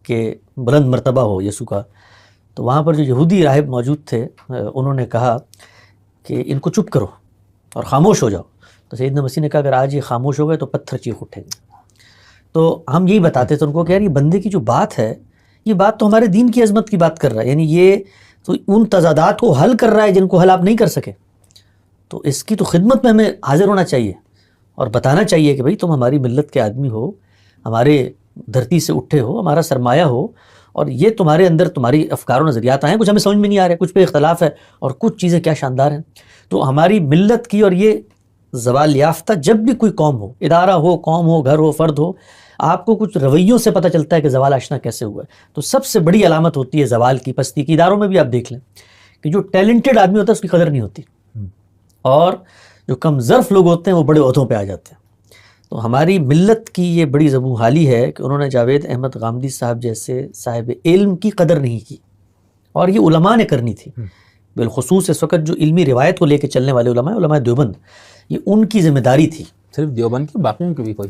کہ بلند مرتبہ ہو یسوع کا، تو وہاں پر جو یہودی راہب موجود تھے انہوں نے کہا کہ ان کو چپ کرو اور خاموش ہو جاؤ، تو سیدنا مسیح نے کہا اگر آج یہ خاموش ہو گئے تو پتھر چیخ اٹھیں گے۔ تو ہم یہی بتاتے تھے ان کو کہ یار یہ بندے کی جو بات ہے، یہ بات تو ہمارے دین کی عظمت کی بات کر رہا ہے، یعنی یہ تو ان تضادات کو حل کر رہا ہے جن کو حل آپ نہیں کر سکے، تو اس کی تو خدمت میں ہمیں حاضر ہونا چاہیے اور بتانا چاہیے کہ بھئی تم ہماری ملت کے آدمی ہو، ہمارے دھرتی سے اٹھے ہو، ہمارا سرمایہ ہو، اور یہ تمہارے اندر تمہاری افکار و نظریات آئے ہیں، کچھ ہمیں سمجھ میں نہیں آ رہے، کچھ پہ اختلاف ہے اور کچھ چیزیں کیا شاندار ہیں۔ تو ہماری ملت کی، اور یہ زوال یافتہ جب بھی کوئی قوم ہو، ادارہ ہو، قوم ہو، گھر ہو، فرد ہو، آپ کو کچھ رویوں سے پتہ چلتا ہے کہ زوال آشنا کیسے ہوا ہے۔ تو سب سے بڑی علامت ہوتی ہے زوال کی، پستی کی۔ اداروں میں بھی آپ دیکھ لیں کہ جو ٹیلنٹڈ آدمی ہوتا ہے اس کی قدر نہیں ہوتی، اور جو کم ظرف لوگ ہوتے ہیں وہ بڑے عہدوں پہ آ جاتے ہیں۔ تو ہماری ملت کی یہ بڑی زبوں حالی ہے کہ انہوں نے جاوید احمد غامدی صاحب جیسے صاحب علم کی قدر نہیں کی، اور یہ علماء نے کرنی تھی۔ بالخصوص اس وقت جو علمی روایت کو لے کے چلنے والے علماء دیوبند، یہ ان کی ذمہ داری تھی۔ صرف دیوبند کی، باقیوں کی بھی کوئی؟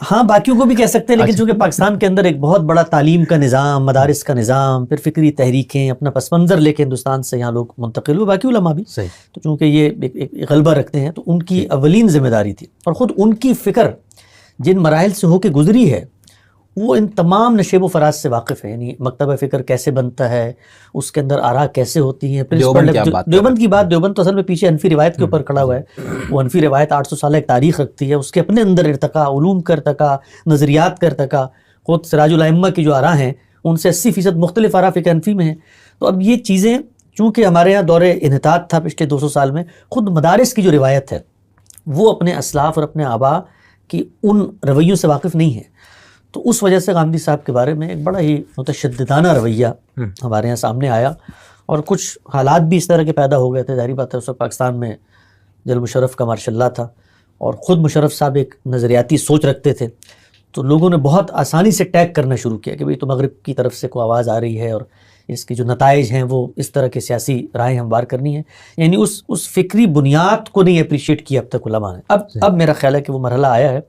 ہاں باقیوں کو بھی کہہ سکتے ہیں، لیکن چونکہ پاکستان کے اندر ایک بہت بڑا تعلیم کا نظام، مدارس کا نظام، پھر فکری تحریکیں، اپنا پس منظر لے کے ہندوستان سے یہاں لوگ منتقل ہوئے، باقی علماء بھی صحیح، تو چونکہ یہ ایک غلبہ رکھتے ہیں تو ان کی اولین ذمہ داری تھی، اور خود ان کی فکر جن مراحل سے ہو کے گزری ہے وہ ان تمام نشیب و فراز سے واقف ہے، یعنی مکتبہ فکر کیسے بنتا ہے، اس کے اندر آراء کیسے ہوتی ہیں۔ دیوبند کی بات، دیوبند تو اصل میں پیچھے حنفی روایت کے اوپر کھڑا ہوا ہے، وہ حنفی روایت 800 سالہ ایک تاریخ رکھتی ہے، اس کے اپنے اندر ارتقاء، علوم کا ارتقاء، نظریات کا ارتقاء، خود سراج الائمہ کی جو آراء ہیں ان سے 80% مختلف آراء فقہ حنفی میں ہیں۔ تو اب یہ چیزیں چونکہ ہمارے یہاں دور انحطاط تھا پچھلے 200 سال میں، خود مدارس کی جو روایت ہے وہ اپنے اسلاف اور اپنے آباء کی ان رویوں سے واقف نہیں ہے، تو اس وجہ سے غامدی صاحب کے بارے میں ایک بڑا ہی متشددانہ رویہ ہمارے یہاں سامنے آیا، اور کچھ حالات بھی اس طرح کے پیدا ہو گئے تھے۔ ظاہری بات ہے اس وقت پاکستان میں جنرل مشرف کا مارشاء اللہ تھا، اور خود مشرف صاحب ایک نظریاتی سوچ رکھتے تھے، تو لوگوں نے بہت آسانی سے ٹیگ کرنا شروع کیا کہ بھئی تو مغرب کی طرف سے کوئی آواز آ رہی ہے اور اس کی جو نتائج ہیں وہ اس طرح کے سیاسی رائے ہموار کرنی ہے، یعنی اس فکری بنیاد کو نہیں اپریشیٹ کیا اب تک علماء نے۔ اب میرا خیال ہے کہ وہ مرحلہ آیا ہے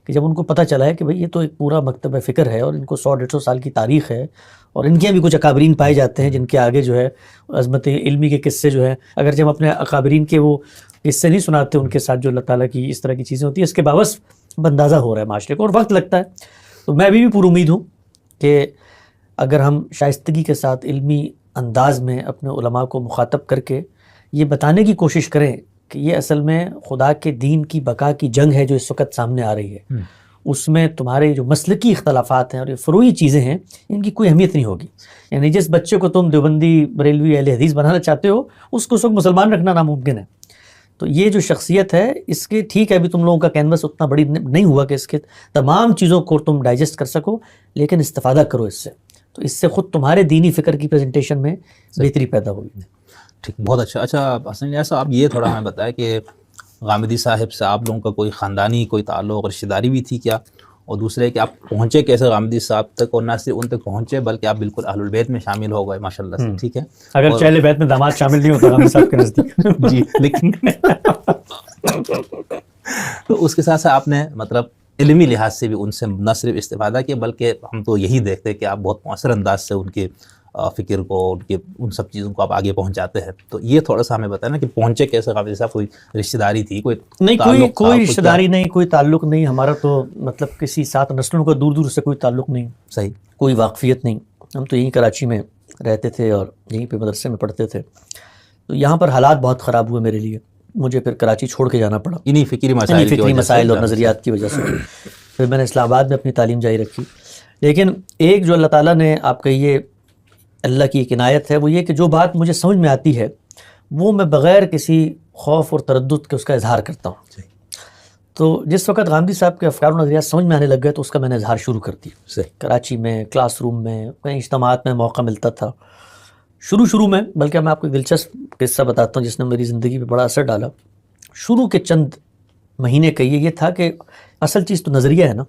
کہ جب ان کو پتہ چلا ہے کہ بھئی یہ تو ایک پورا مکتبہ فکر ہے اور ان کو 100-150 سال کی تاریخ ہے، اور ان کے بھی کچھ اکابرین پائے جاتے ہیں جن کے آگے جو ہے عظمت علمی کے قصے جو ہیں، اگرچہ ہم اپنے اکابرین کے وہ قصے نہیں سناتے ان کے ساتھ جو اللہ تعالیٰ کی اس طرح کی چیزیں ہوتی ہیں، اس کے باوجود بندازہ ہو رہا ہے معاشرے کو اور وقت لگتا ہے۔ تو میں بھی پر امید ہوں کہ اگر ہم شائستگی کے ساتھ علمی انداز میں اپنے علماء کو مخاطب کر کے یہ بتانے کی کوشش کریں کہ یہ اصل میں خدا کے دین کی بقا کی جنگ ہے جو اس وقت سامنے آ رہی ہے، اس میں تمہارے جو مسلکی اختلافات ہیں اور یہ فروعی چیزیں ہیں ان کی کوئی اہمیت نہیں ہوگی، یعنی جس بچے کو تم دیوبندی، بریلوی، اہل حدیث بنانا چاہتے ہو اس کو اس وقت مسلمان رکھنا ناممکن ہے۔ تو یہ جو شخصیت ہے اس کے ٹھیک ہے ابھی تم لوگوں کا کینوس اتنا بڑی نہیں ہوا کہ اس کے تمام چیزوں کو تم ڈائجسٹ کر سکو، لیکن استفادہ کرو اس سے، تو اس سے خود تمہارے دینی فکر کی پریزنٹیشن میں بہتری پیدا ہوگی۔ ٹھیک، بہت اچھا۔ اچھا حسن الیاس صاحب، یہ تھوڑا ہمیں بتائیں کہ غامدی صاحب سے آپ لوگوں کا کوئی خاندانی کوئی تعلق اور رشتہ داری بھی تھی کیا، اور دوسرے کہ آپ پہنچے کیسے غامدی صاحب تک، اور نہ صرف ان تک پہنچے بلکہ آپ بالکل اہل البیت میں شامل ہو گئے ماشاء اللہ سے، ٹھیک ہے، اگر اہل بیت میں داماد شامل نہیں ہوتا غامدی صاحب کے نزدیک جی، لیکن تو اس کے ساتھ ساتھ آپ نے مطلب علمی لحاظ سے بھی ان سے نہ صرف استفادہ کیا بلکہ ہم تو یہی دیکھتے کہ آپ بہت مؤثر انداز سے ان کے فکر کو، ان کے ان سب چیزوں کو آپ آگے پہنچاتے ہیں، تو یہ تھوڑا سا ہمیں بتائیں نا کہ پہنچے کیسے غامدی صاحب، کوئی رشتہ داری تھی، کوئی نہیں؟ کوئی رشتہ داری نہیں، کوئی تعلق نہیں ہمارا، تو مطلب کسی 7 نسلوں کا دور دور سے کوئی تعلق نہیں، صحیح، کوئی واقفیت نہیں، ہم تو یہیں کراچی میں رہتے تھے اور یہیں پہ مدرسے میں پڑھتے تھے، تو یہاں پر حالات بہت خراب ہوئے میرے لیے، مجھے پھر کراچی چھوڑ کے جانا پڑا انہی فکری مسائل اور نظریات کی وجہ سے۔ پھر میں نے اسلام آباد میں اپنی تعلیم جاری رکھی، لیکن ایک جو اللہ تعالیٰ نے آپ کہیے اللہ کی ایک عنایت ہے، وہ یہ کہ جو بات مجھے سمجھ میں آتی ہے وہ میں بغیر کسی خوف اور تردد کے اس کا اظہار کرتا ہوں۔ تو جس وقت غامدی صاحب کے افکار و نظریات سمجھ میں آنے لگ گئے تو اس کا میں نے اظہار شروع کر دیا، کراچی میں کلاس روم میں، کہیں اجتماعات میں موقع ملتا تھا شروع میں، بلکہ میں آپ کو ایک دلچسپ قصہ بتاتا ہوں جس نے میری زندگی پہ بڑا اثر ڈالا۔ شروع کے چند مہینے کا یہ تھا کہ اصل چیز تو نظریہ ہے نا،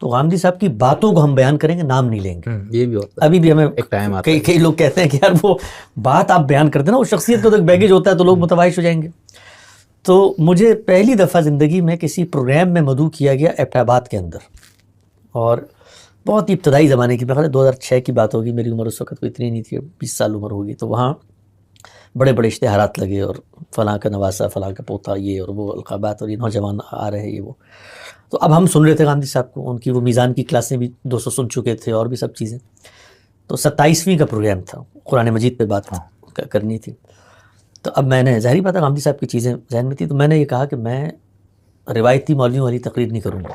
تو غامدی صاحب کی باتوں کو ہم بیان کریں گے، نام نہیں لیں گے. یہ بھی ہوتا ہے. ابھی بھی ہمیں ایک ٹائم آتا ہے کئی لوگ کہتے ہیں کہ یار وہ بات آپ بیان کرتے ہیں نا، وہ شخصیت کا تو ایک بیگیج ہوتا ہے تو لوگ متوحش ہو جائیں گے. تو مجھے پہلی دفعہ زندگی میں کسی پروگرام میں مدعو کیا گیا ایبٹ آباد کے اندر، اور بہت ہی ابتدائی زمانے کی، 2006 کی بات ہوگی، میری عمر اس وقت کوئی اتنی نہیں تھی، 20 سال عمر ہوگی. تو وہاں بڑے بڑے اشتہارات لگے، اور فلاں کا نواسا، فلاں کا پوتا، یہ اور وہ القابات، اور یہ نوجوان آ رہے ہیں، یہ وہ. تو اب ہم سن رہے تھے غامدی صاحب کو، ان کی وہ میزان کی کلاسیں بھی 200 سن چکے تھے، اور بھی سب چیزیں. تو 27ویں کا پروگرام تھا، قرآن مجید پہ بات کرنی تھی. تو اب میں نے، ظاہری بات ہے غامدی صاحب کی چیزیں ذہن میں تھی، تو میں نے یہ کہا کہ میں روایتی مولویوں والی تقریر نہیں کروں گا،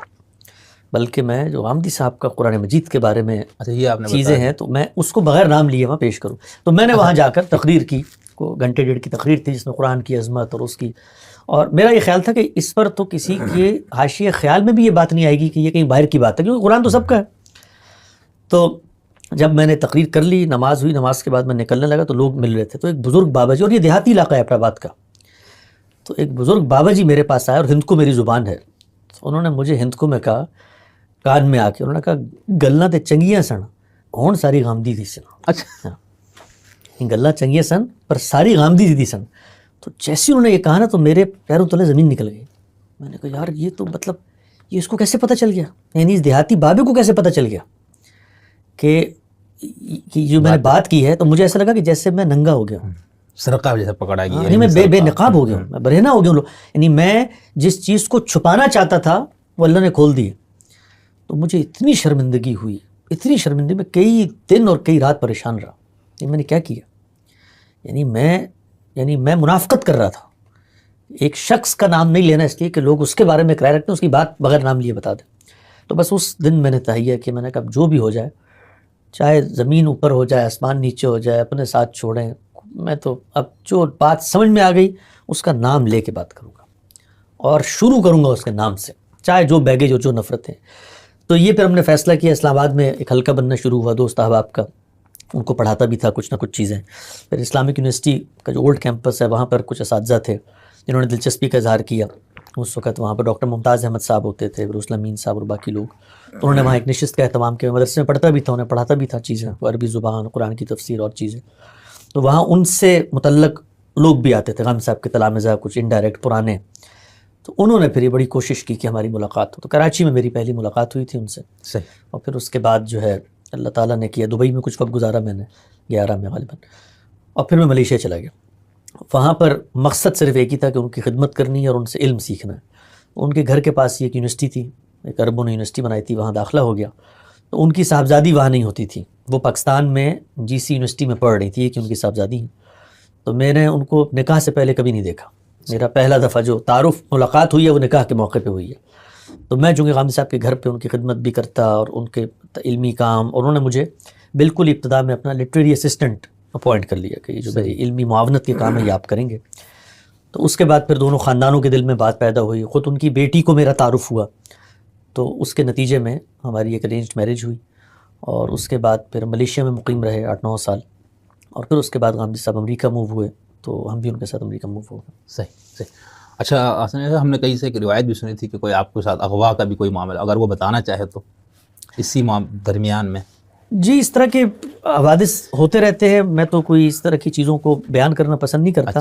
بلکہ میں جو غامدی صاحب کا قرآن مجید کے بارے میں یہ آپ نے چیزیں ہیں تو میں اس کو بغیر نام لیے وہاں پیش کروں. تو میں نے وہاں جا کر تقریر کی، کو گھنٹے ڈیڑھ کی تقریر تھی، جس میں قرآن کی عظمت اور اس کی، اور میرا یہ خیال تھا کہ اس پر تو کسی کے حاشیے خیال میں بھی یہ بات نہیں آئے گی کہ یہ کہیں باہر کی بات ہے، کیونکہ قرآن تو سب کا ہے. تو جب میں نے تقریر کر لی، نماز ہوئی، نماز کے بعد میں نکلنے لگا تو لوگ مل رہے تھے. تو ایک بزرگ بابا جی، اور یہ دیہاتی علاقہ ہے ایبٹ آباد کا، تو ایک بزرگ بابا جی میرے پاس آئے، اور ہندکو میری زبان ہے. تو انہوں نے مجھے ہندکو میں کہا، کان میں آ کے انہوں نے کہا، گلاں تے چنگیاں سن، ہون ساری غامدی دی سن. اچھا، گلاں چنگیاں سن پر ساری غامدی دی سن. تو جیسے انہوں نے یہ کہا نا تو میرے پیروں تلے زمین نکل گئی. میں نے کہا یار یہ تو مطلب یہ اس کو کیسے پتہ چل گیا، یعنی اس دیہاتی بابے کو کیسے پتہ چل گیا کہ جو میں نے بات کی ہے. تو مجھے ایسا لگا کہ جیسے میں ننگا ہو گیا ہوں، سرقہ جیسے پکڑا گیا، یعنی میں بے نقاب ہو گیا ہوں، میں برہنہ ہو گیا ہوں. یعنی میں جس چیز کو چھپانا چاہتا تھا وہ اللہ نے کھول دی. تو مجھے اتنی شرمندگی ہوئی، اتنی شرمندگی، میں کئی دن اور کئی رات پریشان رہا. یہ میں نے کیا کیا، یعنی میں منافقت کر رہا تھا. ایک شخص کا نام نہیں لینا اس لیے کہ لوگ اس کے بارے میں کرائے رکھتے ہیں، اس کی بات بغیر نام لیے بتا دیں. تو بس اس دن میں نے تہیہ کہ میں نے کہا جو بھی ہو جائے، چاہے زمین اوپر ہو جائے، آسمان نیچے ہو جائے، اپنے ساتھ چھوڑیں، میں تو اب جو بات سمجھ میں آ گئی اس کا نام لے کے بات کروں گا، اور شروع کروں گا اس کے نام سے، چاہے جو بیگیج ہو، جو نفرتیں. تو یہ پھر ہم نے فیصلہ کیا، اسلام آباد میں ایک حلقہ بننا شروع ہوا دوست احباب کا، ان کو پڑھاتا بھی تھا کچھ نہ کچھ چیزیں. پھر اسلامک یونیورسٹی کا جو اولڈ کیمپس ہے وہاں پر کچھ اساتذہ تھے جنہوں نے دلچسپی کا اظہار کیا. اس وقت وہاں پر ڈاکٹر ممتاز احمد صاحب ہوتے تھے، رسول امین صاحب اور باقی لوگ. تو انہوں نے وہاں ایک نشست کا اہتمام کیا. مدرسے میں پڑھتا بھی تھا، انہیں پڑھاتا بھی تھا چیزیں، عربی زبان، قرآن کی تفسیر اور چیزیں. تو وہاں ان سے متعلق لوگ بھی آتے تھے، غام صاحب کے تلامذہ کچھ انڈائریکٹ پرانے. تو انہوں نے پھر یہ بڑی کوشش کی کہ ہماری ملاقات ہو. تو کراچی میں میری پہلی ملاقات ہوئی تھی ان سے. اور پھر اس کے بعد جو ہے اللہ تعالیٰ نے کیا، دبئی میں کچھ وقت گزارا میں نے، 11 میں غالباً، اور پھر میں ملیشیا چلا گیا. وہاں پر مقصد صرف ایک ہی تھا کہ ان کی خدمت کرنی ہے اور ان سے علم سیکھنا ہے. ان کے گھر کے پاس ایک یونیورسٹی تھی، ایک عربوں نے یونیورسٹی بنائی تھی، وہاں داخلہ ہو گیا. تو ان کی صاحبزادی وہاں نہیں ہوتی تھی، وہ پاکستان میں جی سی یونیورسٹی میں پڑھ رہی تھی، یہ کہ ان کی صاحبزادی ہیں. تو میں نے ان کو نکاح سے پہلے کبھی نہیں دیکھا. میرا پہلا دفعہ جو تعارف ملاقات ہوئی ہے وہ نکاح کے موقع پہ ہوئی ہے. تو میں چونکہ غامدی صاحب کے گھر پہ ان کی خدمت بھی کرتا اور ان کے علمی کام، اور انہوں نے مجھے بالکل ابتدا میں اپنا لٹریری اسسٹنٹ اپوائنٹ کر لیا کہ یہ جو میری علمی معاونت کے کام ہے یہ آپ کریں گے. تو اس کے بعد پھر دونوں خاندانوں کے دل میں بات پیدا ہوئی. خود ان کی بیٹی کو میرا تعارف ہوا، تو اس کے نتیجے میں ہماری ایک ارینجڈ میرج ہوئی. اور اس کے بعد پھر ملیشیا میں مقیم رہے 8-9 سال. اور پھر اس کے بعد غامدی صاحب امریکہ موو ہوئے، تو ہم بھی ان کے ساتھ امریکہ موو ہو گئے. صحیح. اچھا حسن، ہم نے کہیں سے ایک روایت بھی سنی تھی کہ کوئی آپ کے ساتھ اغوا کا بھی کوئی معاملہ، اگر وہ بتانا چاہے تو اسی درمیان میں. جی، اس طرح کے حوادث ہوتے رہتے ہیں. میں تو کوئی اس طرح کی چیزوں کو بیان کرنا پسند نہیں کرتا.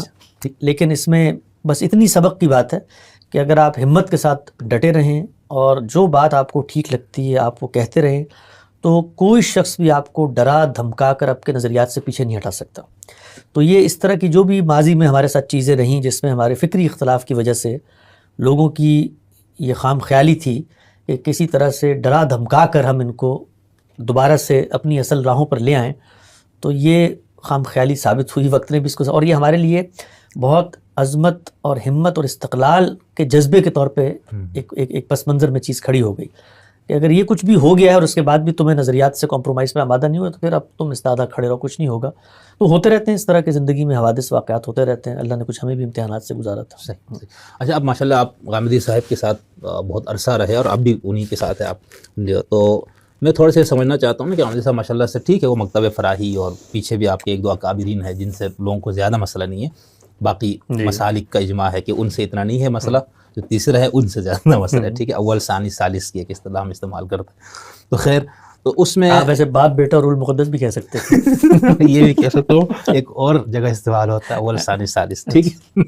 لیکن اس میں بس اتنی سبق کی بات ہے کہ اگر آپ ہمت کے ساتھ ڈٹے رہیں اور جو بات آپ کو ٹھیک لگتی ہے آپ وہ کہتے رہیں، تو کوئی شخص بھی آپ کو ڈرا دھمکا کر آپ کے نظریات سے پیچھے نہیں ہٹا سکتا. تو یہ اس طرح کی جو بھی ماضی میں ہمارے ساتھ چیزیں رہیں جس میں ہمارے فکری اختلاف کی وجہ سے لوگوں کی یہ خام خیالی تھی کہ کسی طرح سے ڈرا دھمکا کر ہم ان کو دوبارہ سے اپنی اصل راہوں پر لے آئیں، تو یہ خام خیالی ثابت ہوئی. وقت نے بھی اس کو، اور یہ ہمارے لیے بہت عظمت اور ہمت اور استقلال کے جذبے کے طور پہ ایک پس منظر میں چیز کھڑی ہو گئی کہ اگر یہ کچھ بھی ہو گیا ہے اور اس کے بعد بھی تمہیں نظریات سے کمپرومائز میں آمادہ نہیں ہوئے تو پھر اب تم استعدہ کھڑے رہو، کچھ نہیں ہوگا. تو ہوتے رہتے ہیں اس طرح کے زندگی میں حوادث واقعات ہوتے رہتے ہیں. اللہ نے کچھ ہمیں بھی امتحانات سے گزارا تھا. صحیح. اچھا، اب ماشاءاللہ آپ غامدی صاحب کے ساتھ بہت عرصہ رہے اور اب بھی انہی کے ساتھ ہیں آپ. تو میں تھوڑے سے سمجھنا چاہتا ہوں کہ غامدی صاحب ماشاءاللہ سے ٹھیک ہے، وہ مکتب فراہی اور پیچھے بھی آپ کے 1-2 اکابرین ہیں جن سے لوگوں کو زیادہ مسئلہ نہیں ہے. باقی مسالک کا اجماع ہے کہ ان سے اتنا نہیں ہے مسئلہ، جو تیسرا ہے ان سے زیادہ مسئلہ ہے. ٹھیک ہے, اول ثانی ثالث کی ایک اصطلاح ہم استعمال کرتے ہیں. تو خیر, تو اس میں آپ ویسے باپ بیٹا اور رول مقدس بھی کہہ سکتے ہیں. یہ بھی کہہ سکتا ہوں, ایک اور جگہ استعمال ہوتا ہے اول ثانی ثالث. ٹھیک ہے,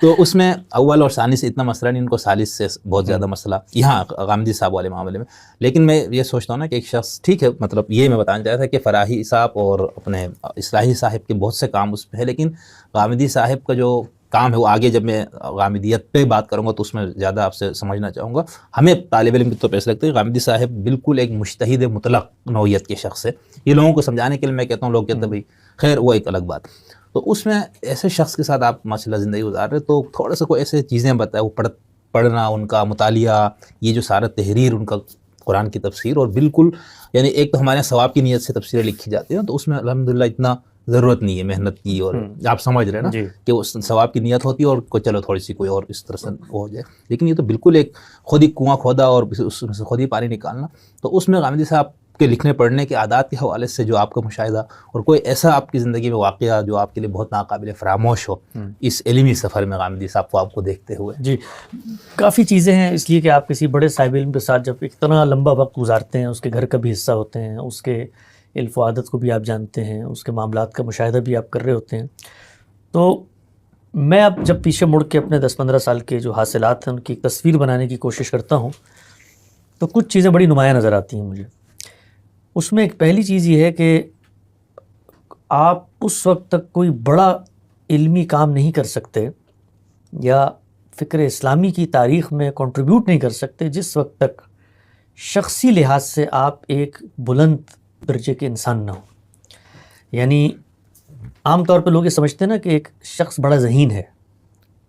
تو اس میں اول اور ثانی سے اتنا مسئلہ نہیں, ان کو ثالث سے بہت زیادہ مسئلہ یہاں غامدی صاحب والے معاملے میں. لیکن میں یہ سوچتا ہوں نا کہ ایک شخص, ٹھیک ہے, مطلب یہ میں بتانا چاہتا تھا کہ فراہی صاحب اور اپنے اصلاحی صاحب کے بہت سے کام اس میں ہے, لیکن غامدی صاحب کا جو کام ہے وہ آگے جب میں غامدیت پہ بات کروں گا تو اس میں زیادہ آپ سے سمجھنا چاہوں گا. ہمیں طالب علم کے طور پہ ایسا لگتا ہے کہ غامدی صاحب بالکل ایک مجتہد مطلق نوعیت کے شخص ہے. یہ لوگوں کو سمجھانے کے لیے میں کہتا ہوں, لوگ کہتے ہیں بھائی خیر وہ ایک الگ بات. تو اس میں ایسے شخص کے ساتھ آپ ماشاء اللہ زندگی گزار رہے, تو تھوڑا سا کوئی ایسے چیزیں بتائے, وہ پڑھنا, ان کا مطالعہ, یہ جو سارا تحریر ان کا قرآن کی تفسیر, اور بالکل یعنی ایک تو ہمارے یہاں ثواب کی نیت سے تفسیریں لکھی جاتی ہیں, تو اس میں الحمدللہ اتنا ضرورت نہیں ہے محنت کی, اور آپ سمجھ رہے ہیں نا کہ وہ ثواب کی نیت ہوتی ہے اور چلو تھوڑی سی کوئی اور اس طرح سے ہو جائے. لیکن یہ تو بالکل ایک خود ہی کنواں کھودا اور اس میں سے خود ہی پانی نکالنا. تو اس میں غامدی صاحب کے لکھنے پڑھنے کے عادات کے حوالے سے جو آپ کا مشاہدہ اور کوئی ایسا آپ کی زندگی میں واقعہ جو آپ کے لیے بہت ناقابل فراموش ہو اس علمی سفر میں غامدی صاحب کو آپ کو دیکھتے ہوئے. جی, کافی چیزیں ہیں, اس لیے کہ آپ کسی بڑے صاحب علم کے ساتھ جب اتنا لمبا وقت گزارتے ہیں, اس کے گھر کا بھی حصہ ہوتے ہیں, اس کے علف و عادت کو بھی آپ جانتے ہیں, اس کے معاملات کا مشاہدہ بھی آپ کر رہے ہوتے ہیں. تو میں اب جب پیچھے مڑ کے اپنے 10-15 سال کے جو حاصلات ہیں ان کی تصویر بنانے کی کوشش کرتا ہوں تو کچھ چیزیں بڑی نمایاں نظر آتی ہیں مجھے. اس میں ایک پہلی چیز یہ ہے کہ آپ اس وقت تک کوئی بڑا علمی کام نہیں کر سکتے یا فکر اسلامی کی تاریخ میں کنٹریبیوٹ نہیں کر سکتے جس وقت تک شخصی لحاظ سے آپ ایک بلند درجے کے انسان نہ ہو. یعنی عام طور پہ لوگ یہ سمجھتے ہیں نا کہ ایک شخص بڑا ذہین ہے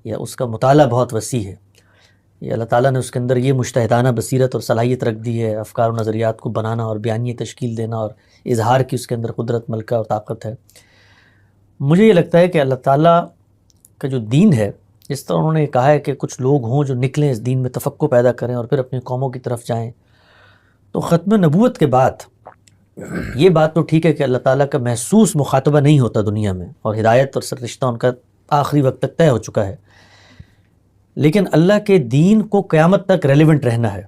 یا اس کا مطالعہ بہت وسیع ہے, یا اللہ تعالیٰ نے اس کے اندر یہ مجتہدانہ بصیرت اور صلاحیت رکھ دی ہے, افکار و نظریات کو بنانا اور بیانیہ تشکیل دینا اور اظہار کی اس کے اندر قدرت, ملکہ اور طاقت ہے. مجھے یہ لگتا ہے کہ اللہ تعالیٰ کا جو دین ہے, جس طرح انہوں نے کہا ہے کہ کچھ لوگ ہوں جو نکلیں اس دین میں تفقہ پیدا کریں اور پھر اپنی قوموں کی طرف جائیں, تو ختم نبوت کے بعد یہ بات تو ٹھیک ہے کہ اللہ تعالیٰ کا محسوس مخاطبہ نہیں ہوتا دنیا میں, اور ہدایت اور سررشتہ ان کا آخری وقت تک طے ہو چکا ہے, لیکن اللہ کے دین کو قیامت تک ریلیونٹ رہنا ہے.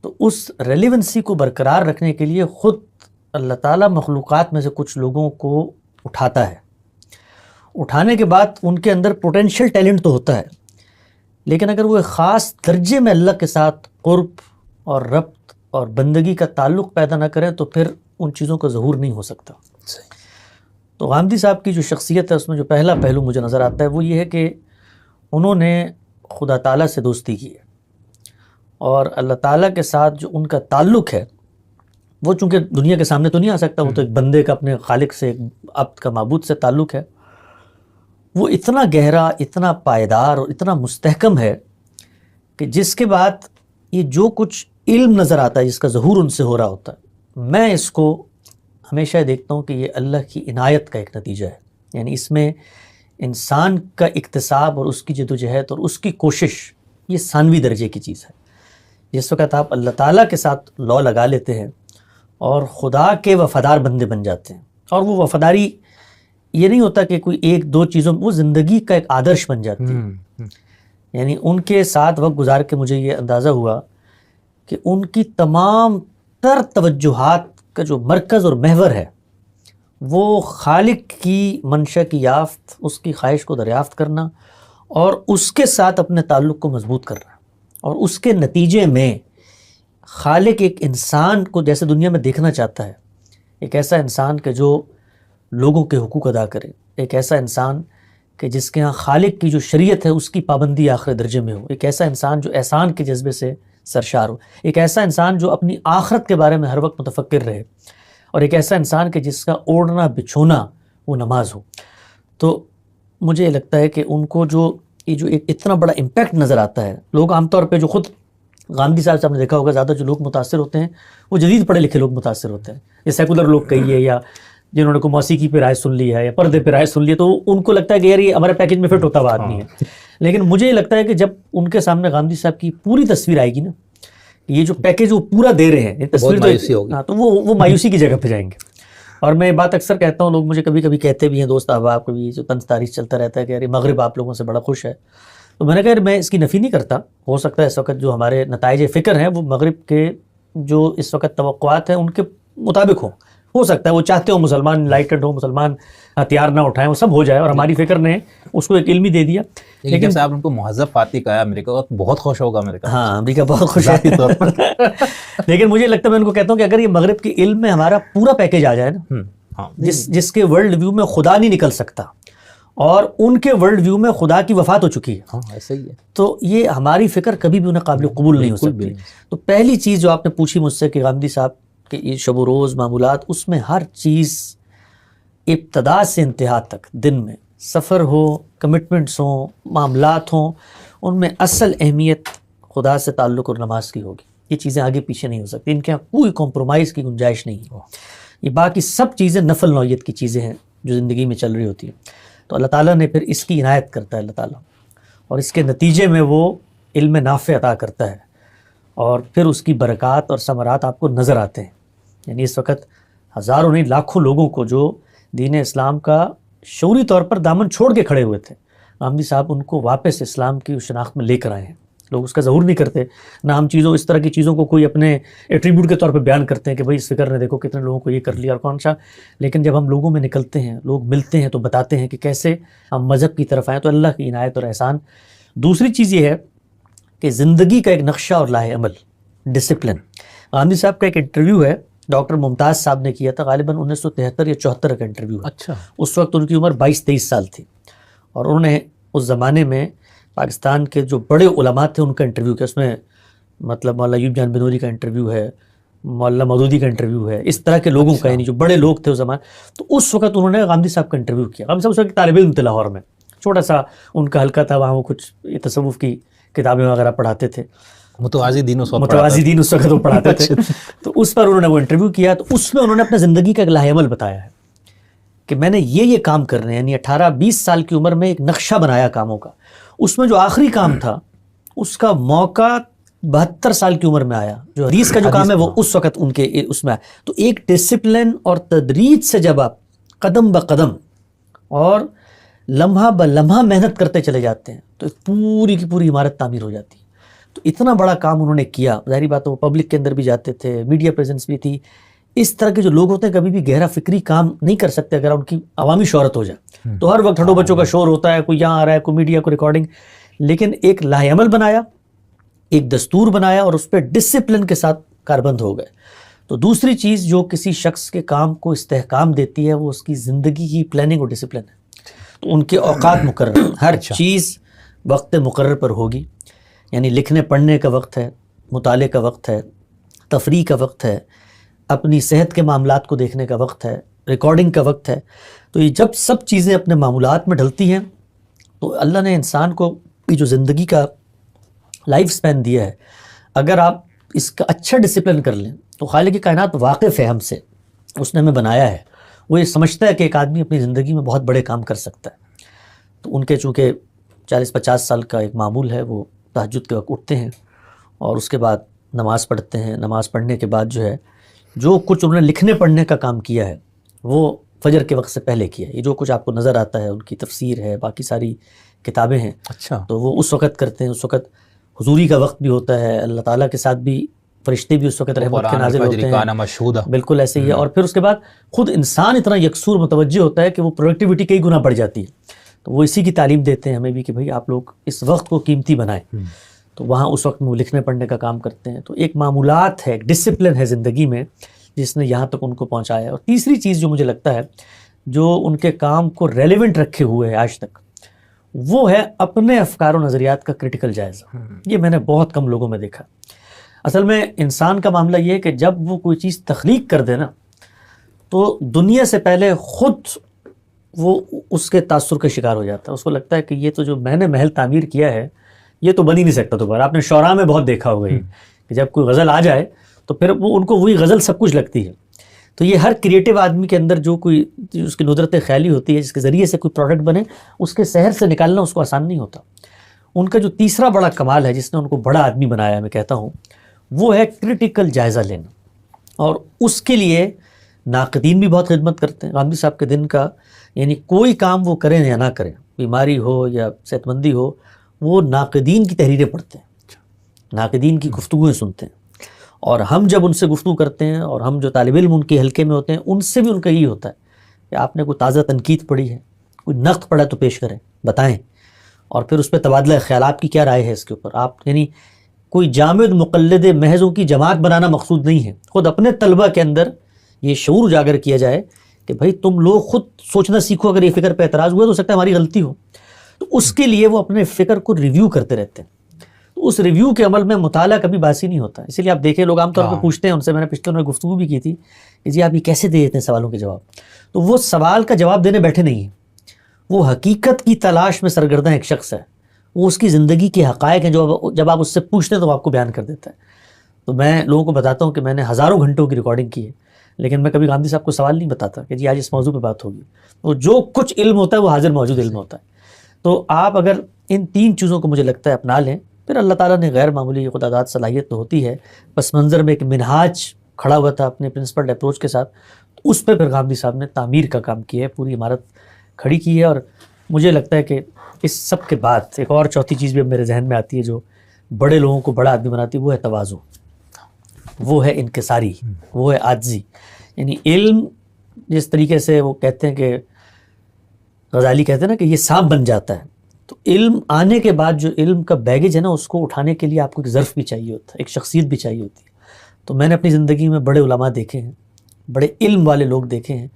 تو اس ریلیونسی کو برقرار رکھنے کے لیے خود اللہ تعالیٰ مخلوقات میں سے کچھ لوگوں کو اٹھاتا ہے. اٹھانے کے بعد ان کے اندر پوٹینشیل ٹیلنٹ تو ہوتا ہے, لیکن اگر وہ ایک خاص درجے میں اللہ کے ساتھ قرب اور ربط اور بندگی کا تعلق پیدا نہ کریں تو پھر ان چیزوں کا ظہور نہیں ہو سکتا. تو غامدی صاحب کی جو شخصیت ہے اس میں جو پہلا پہلو مجھے نظر آتا ہے وہ یہ ہے کہ انہوں نے خدا تعالیٰ سے دوستی کی ہے, اور اللہ تعالیٰ کے ساتھ جو ان کا تعلق ہے وہ چونکہ دنیا کے سامنے تو نہیں آ سکتا, وہ تو ایک بندے کا اپنے خالق سے, ایک عبد کا معبود سے تعلق ہے, وہ اتنا گہرا, اتنا پائیدار اور اتنا مستحکم ہے کہ جس کے بعد یہ جو کچھ علم نظر آتا ہے جس کا ظہور ان سے ہو رہا ہوتا ہے, میں اس کو ہمیشہ دیکھتا ہوں کہ یہ اللہ کی عنایت کا ایک نتیجہ ہے. یعنی اس میں انسان کا اکتساب اور اس کی جدوجہد اور اس کی کوشش یہ ثانوی درجے کی چیز ہے. جس وقت آپ اللہ تعالیٰ کے ساتھ لو لگا لیتے ہیں اور خدا کے وفادار بندے بن جاتے ہیں, اور وہ وفاداری یہ نہیں ہوتا کہ کوئی ایک دو چیزوں, وہ زندگی کا ایک آدرش بن جاتی ہے. یعنی ان کے ساتھ وقت گزار کے مجھے یہ اندازہ ہوا کہ ان کی تمام تر توجہات کا جو مرکز اور محور ہے وہ خالق کی منشا کی یافت, اس کی خواہش کو دریافت کرنا اور اس کے ساتھ اپنے تعلق کو مضبوط کرنا, اور اس کے نتیجے میں خالق ایک انسان کو جیسے دنیا میں دیکھنا چاہتا ہے, ایک ایسا انسان کہ جو لوگوں کے حقوق ادا کرے, ایک ایسا انسان کہ جس کے ہاں خالق کی جو شریعت ہے اس کی پابندی آخر درجے میں ہو, ایک ایسا انسان جو احسان کے جذبے سے سرشار ہو, ایک ایسا انسان جو اپنی آخرت کے بارے میں ہر وقت متفکر رہے, اور ایک ایسا انسان کہ جس کا اوڑھنا بچھونا وہ نماز ہو. تو مجھے یہ لگتا ہے کہ ان کو جو یہ جو ایک اتنا بڑا امپیکٹ نظر آتا ہے, لوگ عام طور پہ جو خود غامدی صاحب سے آپ نے دیکھا ہوگا زیادہ جو لوگ متاثر ہوتے ہیں وہ جدید پڑھے لکھے لوگ متاثر ہوتے ہیں, یہ سیکولر لوگ کہیے یا جنہوں نے کوئی موسیقی پہ رائے سن لی ہے یا پردے پہ رائے سن لی ہے, تو ان کو لگتا ہے کہ یار یہ ہمارے پیکج میں فٹ ہوتا ہوا آدمی ہے. لیکن مجھے یہ لگتا ہے کہ جب ان کے سامنے غامدی صاحب کی پوری تصویر آئے گی نا, یہ جو پیکج وہ پورا دے رہے ہیں, یہ تصویر تو وہ مایوسی کی جگہ پہ جائیں گے. اور میں یہ بات اکثر کہتا ہوں، لوگ مجھے کبھی کبھی کہتے بھی ہیں، دوست احباب کبھی جو طنز تاریخ چلتا رہتا ہے کہ یار مغرب آپ لوگوں سے بڑا خوش ہے، تو میں نے کہا میں اس کی نفی نہیں کرتا، ہو سکتا ہے اس وقت جو ہمارے نتائج فکر ہیں وہ مغرب کے جو اس وقت توقعات ہیں ان کے مطابق ہو سکتا ہے وہ چاہتے ہو مسلمان انلائٹنڈ ہو، مسلمان ہتھیار نہ اٹھائیں، وہ سب ہو جائے، اور ہماری فکر نے اس کو ایک علم ہی دے دیا. لیکن جیسے آپ ان کو مہذب فاتح کہا امریکہ کا، بہت خوش ہوگا امریکہ. ہاں امریکہ بہت خوش ذاتی طور پر. ہے. لیکن مجھے لگتا ہے میں ان کو کہتا ہوں کہ اگر یہ مغرب کے علم میں ہمارا پورا پیکیج آ جائے نا، ہاں جس کے ورلڈ ویو میں خدا نہیں نکل سکتا اور ان کے ورلڈ ویو میں خدا کی وفات ہو چکی ہے، ہاں ایسا ہی ہے، تو یہ ہماری فکر کبھی بھی انہیں قابل قبول نہیں ہو سکتی. تو پہلی چیز جو آپ نے پوچھی مجھ سے کہ غامدی صاحب کہ یہ شب و روز معمولات، اس میں ہر چیز ابتدا سے انتہا تک، دن میں سفر ہو، کمٹمنٹس ہوں، معاملات ہوں، ان میں اصل اہمیت خدا سے تعلق اور نماز کی ہوگی. یہ چیزیں آگے پیچھے نہیں ہو سکتی، ان کے یہاں کوئی کمپرومائز کی گنجائش نہیں ہے. یہ باقی سب چیزیں نفل نوعیت کی چیزیں ہیں جو زندگی میں چل رہی ہوتی ہیں. تو اللہ تعالیٰ نے پھر اس کی عنایت کرتا ہے اللہ تعالیٰ، اور اس کے نتیجے میں وہ علم نافع عطا کرتا ہے، اور پھر اس کی برکات اور ثمرات آپ کو نظر آتے ہیں. یعنی اس وقت ہزاروں نہیں لاکھوں لوگوں کو جو دین اسلام کا شعوری طور پر دامن چھوڑ کے کھڑے ہوئے تھے، غامدی صاحب ان کو واپس اسلام کی شناخت میں لے کر آئے ہیں. لوگ اس کا ظہور نہیں کرتے، نہ ہم اس طرح کی چیزوں کو کوئی اپنے ایٹریبیوٹ کے طور پہ بیان کرتے ہیں کہ بھائی اس فکر نے دیکھو کتنے لوگوں کو یہ کر لیا اور کون سا. لیکن جب ہم لوگوں میں نکلتے ہیں، لوگ ملتے ہیں، تو بتاتے ہیں کہ کیسے ہم مذہب کی طرف آئیں، تو اللہ کی عنایت اور احسان. دوسری چیز یہ ہے کہ زندگی کا ایک نقشہ اور لاہ عمل، ڈسپلن. غامدی صاحب کا ایک انٹرویو ہے ڈاکٹر ممتاز صاحب نے کیا تھا، غالباً 1973 یا 74 کا انٹرویو ہے. اچھا. اس وقت ان کی عمر 22-23 سال تھی، اور انہوں نے اس زمانے میں پاکستان کے جو بڑے علماء تھے ان کا انٹرویو کیا. اس میں مطلب مولانا ایوب جان بنوری کا انٹرویو ہے، مولانا مودودی کا انٹرویو ہے، اس طرح کے لوگوں کا، یعنی جو بڑے لوگ تھے اس زمانے. تو اس وقت انہوں نے غامدی صاحب کا انٹرویو کیا. غامدی صاحب اس وقت طالب علم تھے لاہور میں، چھوٹا سا ان کا حلقہ تھا وہاں، وہ کچھ تصوف کی کتابیں وغیرہ پڑھاتے تھے، متوازی دین اس وقت وہ پڑھاتے تھے. تو اس پر انہوں نے وہ انٹرویو کیا، تو اس میں انہوں نے اپنے زندگی کا ایک لاہ عمل بتایا ہے کہ میں نے یہ کام کرنے، یعنی 18-20 سال کی عمر میں ایک نقشہ بنایا کاموں کا. اس میں جو آخری کام تھا اس کا موقع 72 سال کی عمر میں آیا. جو حدیث کا جو کام ہے وہ اس وقت ان کے اس میں آیا. تو ایک ڈسپلن اور تدریج سے جب آپ قدم بقدم اور لمحہ بلمحہ محنت کرتے چلے جاتے ہیں تو پوری کی پوری عمارت تعمیر ہو جاتی ہے. تو اتنا بڑا کام انہوں نے کیا. ظاہری بات ہے وہ پبلک کے اندر بھی جاتے تھے، میڈیا پریزنس بھی تھی. اس طرح کے جو لوگ ہوتے ہیں کبھی بھی گہرا فکری کام نہیں کر سکتے اگر ان کی عوامی شہرت ہو جائے. تو ہر وقت ہٹو بچوں کا شور ہوتا ہے، کوئی یہاں آ رہا ہے، کوئی میڈیا کو ریکارڈنگ. لیکن ایک لاہ عمل بنایا، ایک دستور بنایا، اور اس پہ ڈسپلن کے ساتھ کاربند ہو گئے. تو دوسری چیز جو کسی شخص کے کام کو استحکام دیتی ہے وہ اس کی زندگی کی پلاننگ اور ڈسپلن ہے. تو ان کے اوقات مقرر، ہر چیز وقت مقرر پر ہوگی. یعنی لکھنے پڑھنے کا وقت ہے، مطالعے کا وقت ہے، تفریح کا وقت ہے، اپنی صحت کے معاملات کو دیکھنے کا وقت ہے، ریکارڈنگ کا وقت ہے. تو یہ جب سب چیزیں اپنے معمولات میں ڈھلتی ہیں تو اللہ نے انسان کو یہ جو زندگی کا لائف سپین دیا ہے، اگر آپ اس کا اچھا ڈسپلن کر لیں تو خالق کی کائنات واقف ہے ہم سے، اس نے ہمیں بنایا ہے. وہ یہ سمجھتا ہے کہ ایک آدمی اپنی زندگی میں بہت بڑے کام کر سکتا ہے. تو ان کے چونکہ 40-50 سال کا ایک معمول ہے، وہ تہجد کے وقت اٹھتے ہیں اور اس کے بعد نماز پڑھتے ہیں. نماز پڑھنے کے بعد جو ہے جو کچھ انہوں نے لکھنے پڑھنے کا کام کیا ہے وہ فجر کے وقت سے پہلے کیا. یہ جو کچھ آپ کو نظر آتا ہے، ان کی تفسیر ہے، باقی ساری کتابیں ہیں، اچھا، تو وہ اس وقت کرتے ہیں. اس وقت حضوری کا وقت بھی ہوتا ہے، اللہ تعالیٰ کے ساتھ بھی فرشتے بھی اس وقت رحمت کے نازل ہوتے ہیں. بالکل ایسے ہی ہے. اور پھر اس کے بعد خود انسان اتنا یکسور متوجہ ہوتا ہے کہ وہ پروڈکٹیوٹی کئی گنا بڑھ جاتی ہے. تو وہ اسی کی تعلیم دیتے ہیں ہمیں بھی کہ بھئی آپ لوگ اس وقت کو قیمتی بنائیں. تو وہاں اس وقت میں وہ لکھنے پڑھنے کا کام کرتے ہیں. تو ایک معمولات ہے، ایک ڈسپلن ہے زندگی میں جس نے یہاں تک ان کو پہنچایا ہے. اور تیسری چیز جو مجھے لگتا ہے جو ان کے کام کو ریلیونٹ رکھے ہوئے ہے آج تک، وہ ہے اپنے افکار و نظریات کا کرٹیکل جائزہ. یہ میں نے بہت کم لوگوں میں دیکھا. اصل میں انسان کا معاملہ یہ ہے کہ جب وہ کوئی چیز تخلیق کر دے نا تو دنیا سے پہلے خود وہ اس کے تاثر کا شکار ہو جاتا ہے. اس کو لگتا ہے کہ یہ تو جو میں نے محل تعمیر کیا ہے یہ تو بن ہی نہیں سکتا دوبارہ. آپ نے شعراء میں بہت دیکھا ہوگا یہ کہ جب کوئی غزل آ جائے تو پھر وہ ان کو وہی غزل سب کچھ لگتی ہے. تو یہ ہر کریٹیو آدمی کے اندر جو کوئی اس کی ندرت خیالی ہوتی ہے، جس کے ذریعے سے کوئی پروڈکٹ بنے، اس کے سحر سے نکالنا اس کو آسان نہیں ہوتا. ان کا جو تیسرا بڑا کمال ہے جس نے ان کو بڑا آدمی بنایا، میں کہتا ہوں، وہ ہے کرٹیکل جائزہ لینا. اور اس کے لیے ناقدین بھی بہت خدمت کرتے ہیں. غامدی صاحب کے دن کا یعنی کوئی کام وہ کریں یا نہ کریں, بیماری ہو یا صحت مندی ہو, وہ ناقدین کی تحریریں پڑھتے ہیں, ناقدین کی گفتگویں سنتے ہیں. اور ہم جب ان سے گفتگو کرتے ہیں اور ہم جو طالب علم ان کے حلقے میں ہوتے ہیں, ان سے بھی ان کا یہی ہوتا ہے کہ آپ نے کوئی تازہ تنقید پڑھی ہے, کوئی نقد پڑھا تو پیش کریں, بتائیں, اور پھر اس پہ تبادلہ خیال آپ کی کیا رائے ہے اس کے اوپر. آپ یعنی کوئی جامد مقلد محضوں کی جماعت بنانا مقصود نہیں ہے, خود اپنے طلبہ کے اندر یہ شعور اجاگر کیا جائے کہ بھائی تم لوگ خود سوچنا سیکھو, اگر یہ فکر پہ اعتراض ہوا تو ہو سکتا ہے ہماری غلطی ہو. تو اس کے لیے وہ اپنے فکر کو ریویو کرتے رہتے ہیں. تو اس ریویو کے عمل میں مطالعہ کبھی باسی نہیں ہوتا. اسی لیے آپ دیکھیں لوگ عام طور پہ پوچھتے ہیں ان سے, میں نے پچھلے دنوں گفتگو بھی کی تھی کہ جی آپ یہ کیسے دے دیتے ہیں سوالوں کے جواب. تو وہ سوال کا جواب دینے بیٹھے نہیں ہیں, وہ حقیقت کی تلاش میں سرگرداں ایک شخص ہے, وہ اس کی زندگی کے حقائق ہیں جو جب آپ اس سے پوچھتے ہیں تو وہ آپ کو بیان کر دیتا ہے. تو میں لوگوں کو بتاتا ہوں کہ میں نے ہزاروں گھنٹوں کی ریکارڈنگ کی ہے, لیکن میں کبھی غامدی صاحب کو سوال نہیں بتاتا کہ جی آج اس موضوع پہ بات ہوگی. تو جو کچھ علم ہوتا ہے وہ حاضر موجود علم ہوتا ہے. تو آپ اگر ان 3 چیزوں کو مجھے لگتا ہے اپنا لیں, پھر اللہ تعالیٰ نے غیر معمولی خدا داد صلاحیت تو ہوتی ہے. پس منظر میں ایک منہاج کھڑا ہوا تھا اپنے پرنسپل اپروچ کے ساتھ, اس پہ پھر غامدی صاحب نے تعمیر کا کام کیا ہے, پوری عمارت کھڑی کی ہے. اور مجھے لگتا ہے کہ اس سب کے بعد ایک اور چوتھی چیز بھی اب میرے ذہن میں آتی ہے جو بڑے لوگوں کو بڑا آدمی بناتی ہے, وہ ہے تواضع, وہ ہے انکساری, وہ ہے عاجزی. یعنی علم جس طریقے سے وہ کہتے ہیں کہ غزالی کہتے ہیں نا کہ یہ سانپ بن جاتا ہے, تو علم آنے کے بعد جو علم کا بیگیج ہے نا اس کو اٹھانے کے لیے آپ کو ایک ظرف بھی چاہیے ہوتا ہے, ایک شخصیت بھی چاہیے ہوتی ہے. تو میں نے اپنی زندگی میں بڑے علماء دیکھے ہیں, بڑے علم والے لوگ دیکھے ہیں,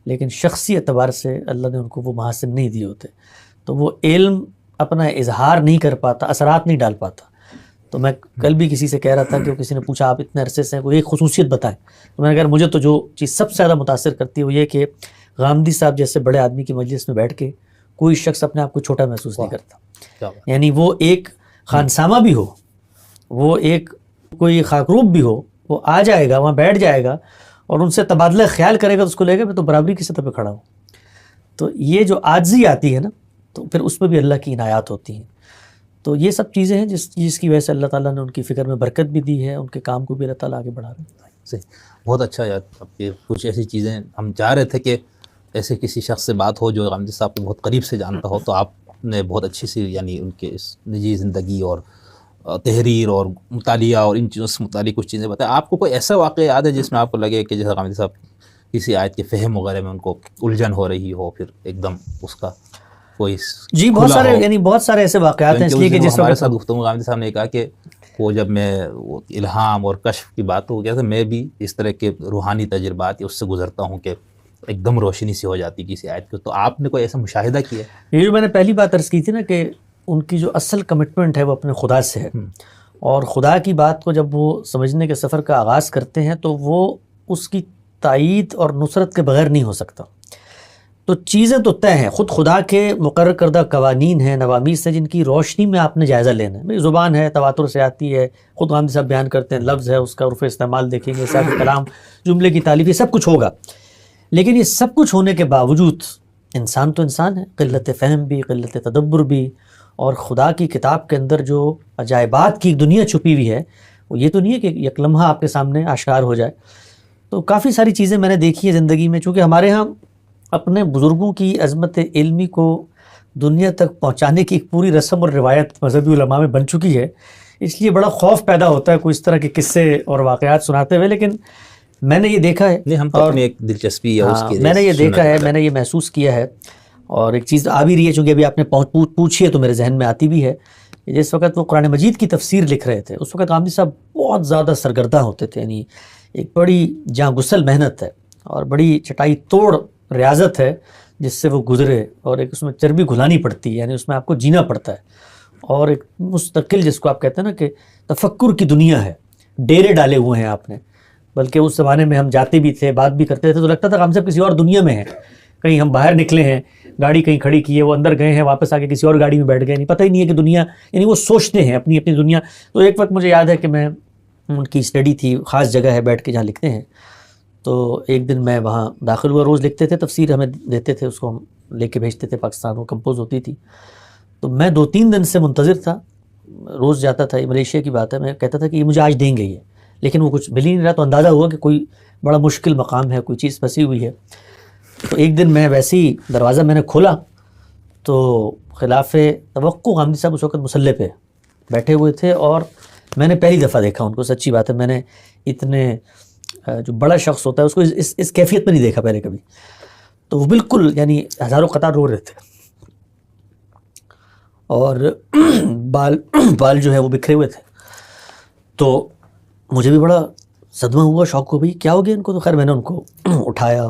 لیکن شخصی اعتبار سے اللہ نے ان کو وہ محاسن نہیں دیے ہوتے. تو وہ علم اپنا اظہار نہیں کر پاتا, اثرات نہیں ڈال پاتا. تو میں کل بھی کسی سے کہہ رہا تھا کہ کسی نے پوچھا آپ اتنے عرصے سے ہیں, کوئی ایک خصوصیت بتائیں. تو میں نے کہا مجھے تو جو چیز سب سے زیادہ متاثر کرتی ہے وہ یہ کہ غامدی صاحب جیسے بڑے آدمی کی مجلس میں بیٹھ کے کوئی شخص اپنے آپ کو چھوٹا محسوس نہیں کرتا. یعنی وہ ایک خانسامہ بھی ہو, وہ ایک کوئی خاکروب بھی ہو, وہ آ جائے گا وہاں بیٹھ جائے گا اور ان سے تبادلہ خیال کرے گا, تو اس کو لے گا میں تو برابری کی سطح پہ کھڑا ہوں. تو یہ جو عاجزی آتی ہے نا, تو پھر اس میں بھی اللہ کی عنایات ہوتی ہیں. تو یہ سب چیزیں ہیں جس کی وجہ سے اللہ تعالیٰ نے ان کی فکر میں برکت بھی دی ہے, ان کے کام کو بھی اللہ تعالیٰ آگے بڑھا رہے ہیں. صحیح, بہت اچھا یار. اب یہ کچھ ایسی چیزیں ہم چاہ رہے تھے کہ ایسے کسی شخص سے بات ہو جو غامدی صاحب کو بہت قریب سے جانتا ہو, تو آپ نے بہت اچھی سی یعنی ان کے اس نجی زندگی اور تحریر اور مطالعہ اور ان چیزوں سے متعلق کچھ چیزیں بتائیں. آپ کو کوئی ایسا واقعہ یاد ہے جس میں آپ کو لگے کہ جیسے غامدی صاحب کسی آیت کے فہم وغیرہ میں ان کو الجھن ہو رہی ہو, پھر ایک دم اس کا کوئی جی بہت سارے یعنی بہت سارے ایسے واقعات ہیں, اس لیے کہ جس ہمارے ساتھ گفتگو غامدی صاحب نے کہا کہ وہ جب میں وہ الہام اور کشف کی بات ہو گیا تھا, میں بھی اس طرح کے روحانی تجربات اس سے گزرتا ہوں کہ ایک دم روشنی سی ہو جاتی کسی آیت کی. تو آپ نے کوئی ایسا مشاہدہ کیا؟ یہ جو میں نے پہلی بات عرض کی تھی نا کہ ان کی جو اصل کمٹمنٹ ہے وہ اپنے خدا سے ہے, اور خدا کی بات کو جب وہ سمجھنے کے سفر کا آغاز کرتے ہیں تو وہ اس کی تائید اور نصرت کے بغیر نہیں ہو سکتا. تو چیزیں تو طے ہیں, خود خدا کے مقرر کردہ قوانین ہیں, نوامیس ہیں, جن کی روشنی میں آپ نے جائزہ لینا ہے. زبان ہے, تواتر سے آتی ہے, خود غامدی صاحب بیان کرتے ہیں, لفظ ہے, اس کا عرف استعمال دیکھیں گے, صاحب کلام, جملے کی تعلیف, یہ سب کچھ ہوگا. لیکن یہ سب کچھ ہونے کے باوجود انسان تو انسان ہے, قلت فہم بھی, قلت تدبر بھی, اور خدا کی کتاب کے اندر جو عجائبات کی دنیا چھپی ہوئی ہے وہ یہ تو نہیں ہے کہ یک لمحہ آپ کے سامنے آشکار ہو جائے. تو کافی ساری چیزیں میں نے دیکھی ہیں زندگی میں, چونکہ ہمارے ہاں اپنے بزرگوں کی عظمت علمی کو دنیا تک پہنچانے کی ایک پوری رسم اور روایت مذہبی علماء میں بن چکی ہے, اس لیے بڑا خوف پیدا ہوتا ہے کوئی اس طرح کے قصے اور واقعات سناتے ہوئے. لیکن میں نے یہ دیکھا ہے, ہم تو اپنی ایک دلچسپی ہے اس کے, میں نے یہ دیکھا ہے, میں نے یہ محسوس کیا ہے, اور ایک چیز آ بھی رہی ہے چونکہ ابھی آپ نے پوچھی ہے تو میرے ذہن میں آتی بھی ہے. جس وقت وہ قرآن مجید کی تفسیر لکھ رہے تھے اس وقت غامدی صاحب بہت زیادہ سرگردہ ہوتے تھے. یعنی ایک بڑی جاں گسل محنت ہے اور بڑی چٹائی توڑ ریاضت ہے جس سے وہ گزرے, اور ایک اس میں چربی گھلانی پڑتی ہے, یعنی اس میں آپ کو جینا پڑتا ہے, اور ایک مستقل جس کو آپ کہتے ہیں نا کہ تفکر کی دنیا ہے, ڈیرے ڈالے ہوئے ہیں آپ نے. بلکہ اس زمانے میں ہم جاتے بھی تھے, بات بھی کرتے تھے, تو لگتا تھا کہ ہم سب کسی اور دنیا میں ہیں, کہیں ہم باہر نکلے ہیں, گاڑی کہیں کھڑی کی ہے, وہ اندر گئے ہیں, واپس آ کے کسی اور گاڑی میں بیٹھ گئے, نہیں پتہ ہی نہیں ہے کہ دنیا, یعنی وہ سوچتے ہیں اپنی اپنی دنیا. تو ایک وقت مجھے یاد ہے کہ میں ان کی اسٹڈی تھی, خاص جگہ ہے بیٹھ کے جہاں لکھتے ہیں, تو ایک دن میں وہاں داخل ہوا, روز لکھتے تھے, تفسیر ہمیں دیتے تھے, اس کو ہم لے کے بھیجتے تھے پاکستان, وہ کمپوز ہوتی تھی. تو میں 2-3 دن سے منتظر تھا, روز جاتا تھا, یہ ملیشیا کی بات ہے, میں کہتا تھا کہ یہ مجھے آج دیں گے یہ, لیکن وہ کچھ مل ہی نہیں رہا. تو اندازہ ہوا کہ کوئی بڑا مشکل مقام ہے, کوئی چیز پھنسی ہوئی ہے. تو ایک دن میں ویسے ہی دروازہ میں نے کھولا تو خلاف توقع غامدی صاحب اس وقت مصلی پہ بیٹھے ہوئے تھے, اور میں نے پہلی دفعہ دیکھا ان کو, سچی بات ہے میں نے اتنے جو بڑا شخص ہوتا ہے اس کو اس کیفیت میں نہیں دیکھا پہلے کبھی. تو وہ بالکل یعنی ہزاروں قطار رو رہے تھے, اور بال جو ہے وہ بکھرے ہوئے تھے. تو مجھے بھی بڑا صدمہ ہوا, شوق ہو بھئی کیا ہو گیا ان کو. تو خیر میں نے ان کو اٹھایا,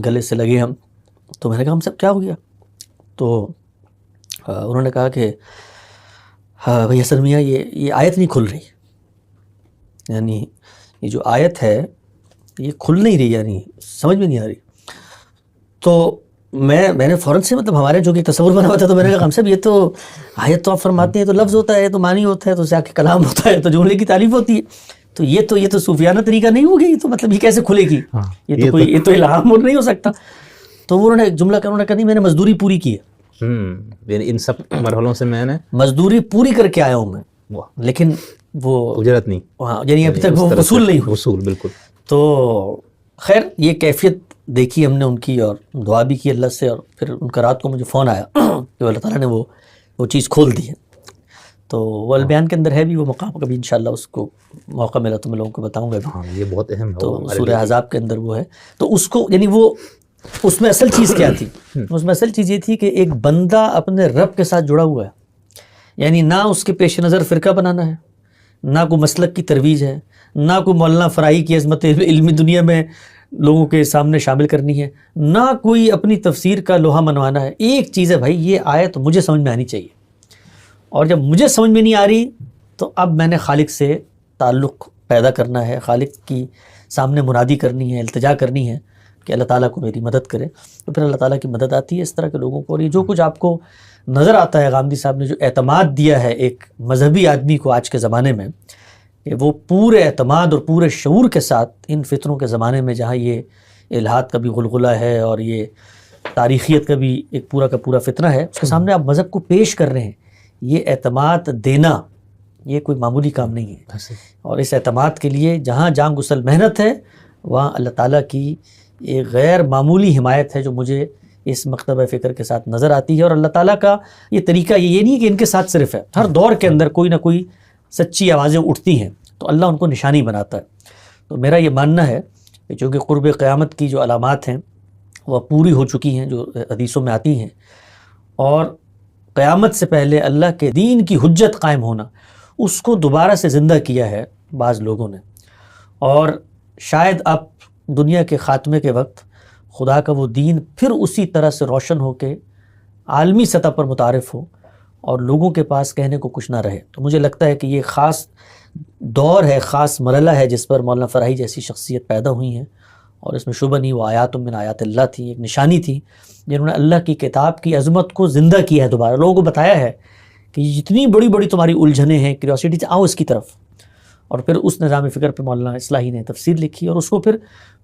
گلے سے لگے ہم, تو میں نے کہا ہم سب کیا ہو گیا. تو انہوں نے کہا کہ ہاں بھئی حسن میاں یہ آیت نہیں کھل رہی, یعنی یہ جو آیت ہے یہ کھل نہیں رہی, یعنی سمجھ میں نہیں آ رہی. تو میں نے فوراً سے مطلب ہمارے جو کہ تصور بنا ہوا تھا, تو میں نے کہا ہم صاحب یہ تو آیت تو آپ فرماتے ہیں تو لفظ ہوتا ہے, تو معنی ہوتا ہے, تو اسے کلام ہوتا ہے, تو جملے کی تعریف ہوتی ہے, تو یہ تو صوفیانہ طریقہ نہیں ہوگا, یہ تو مطلب یہ کیسے کھلے گی, یہ تو الہام نہیں ہو سکتا. تو انہوں نے ایک جملہ کہا نہیں میں نے مزدوری پوری کی ہے, ان سب مرحلوں سے میں نے مزدوری پوری کر کے آیا ہوں میں, لیکن وہ اجرت نہیں, ہاں یعنی ابھی تک وہ وصول نہیں ہوئی. وصول بالکل. تو خیر یہ کیفیت دیکھی ہم نے ان کی, اور دعا بھی کی اللہ سے, اور پھر ان کا رات کو مجھے فون آیا کہ اللہ تعالیٰ نے وہ چیز کھول دی ہے. تو وہ البیان کے اندر ہے بھی وہ مقام, کبھی انشاءاللہ اس کو موقع ملا تو میں لوگوں کو بتاؤں گا. ہاں یہ بہت اہم ہے. تو سورہ احزاب کے اندر وہ ہے. تو اس کو یعنی وہ اس میں اصل چیز کیا تھی, اس میں اصل چیز یہ تھی کہ ایک بندہ اپنے رب کے ساتھ جڑا ہوا ہے, یعنی نہ اس کے پیش نظر فرقہ بنانا ہے, نہ کوئی مسلک کی ترویج ہے, نہ کوئی مولانا فرائی کی عظمت علمی دنیا میں لوگوں کے سامنے شامل کرنی ہے, نہ کوئی اپنی تفسیر کا لوہا منوانا ہے. ایک چیز ہے بھائی, یہ آیت تو مجھے سمجھ میں آنی چاہیے, اور جب مجھے سمجھ میں نہیں آ رہی تو اب میں نے خالق سے تعلق پیدا کرنا ہے, خالق کی سامنے منادی کرنی ہے, التجا کرنی ہے کہ اللہ تعالیٰ کو میری مدد کرے. تو پھر اللہ تعالیٰ کی مدد آتی ہے اس طرح کے لوگوں کو. اور یہ جو کچھ آپ کو نظر آتا ہے, غامدی صاحب نے جو اعتماد دیا ہے ایک مذہبی آدمی کو آج کے زمانے میں, کہ وہ پورے اعتماد اور پورے شعور کے ساتھ ان فتنوں کے زمانے میں جہاں یہ الحاد کا بھی غلغلہ ہے اور یہ تاریخیت کا بھی ایک پورا کا پورا فتنہ ہے, اس کے سامنے آپ مذہب کو پیش کر رہے ہیں. یہ اعتماد دینا یہ کوئی معمولی کام نہیں ہے, اور اس اعتماد کے لیے جہاں جان گسل محنت ہے وہاں اللہ تعالیٰ کی ایک غیر معمولی حمایت ہے جو مجھے اس مکتبہ فکر کے ساتھ نظر آتی ہے. اور اللہ تعالیٰ کا یہ طریقہ یہ نہیں ہے کہ ان کے ساتھ صرف ہے, ہر دور کے اندر کوئی نہ کوئی سچی آوازیں اٹھتی ہیں تو اللہ ان کو نشانی بناتا ہے. تو میرا یہ ماننا ہے کہ چونکہ قرب قیامت کی جو علامات ہیں وہ پوری ہو چکی ہیں جو حدیثوں میں آتی ہیں, اور قیامت سے پہلے اللہ کے دین کی حجت قائم ہونا اس کو دوبارہ سے زندہ کیا ہے بعض لوگوں نے, اور شاید اب دنیا کے خاتمے کے وقت خدا کا وہ دین پھر اسی طرح سے روشن ہو کے عالمی سطح پر متعارف ہو اور لوگوں کے پاس کہنے کو کچھ نہ رہے. تو مجھے لگتا ہے کہ یہ خاص دور ہے, خاص مرحلہ ہے جس پر مولانا فرائی جیسی شخصیت پیدا ہوئی ہیں, اور اس میں شبہ نہیں وہ آیات من آیات اللہ تھی, ایک نشانی تھی جنہوں نے اللہ کی کتاب کی عظمت کو زندہ کیا ہے دوبارہ, لوگوں کو بتایا ہے کہ جتنی بڑی بڑی تمہاری الجھنیں ہیں کیوریوسٹی سے آؤ اس کی طرف. اور پھر اس نظام فکر پہ مولانا اصلاحی نے تفسیر لکھی اور اس کو پھر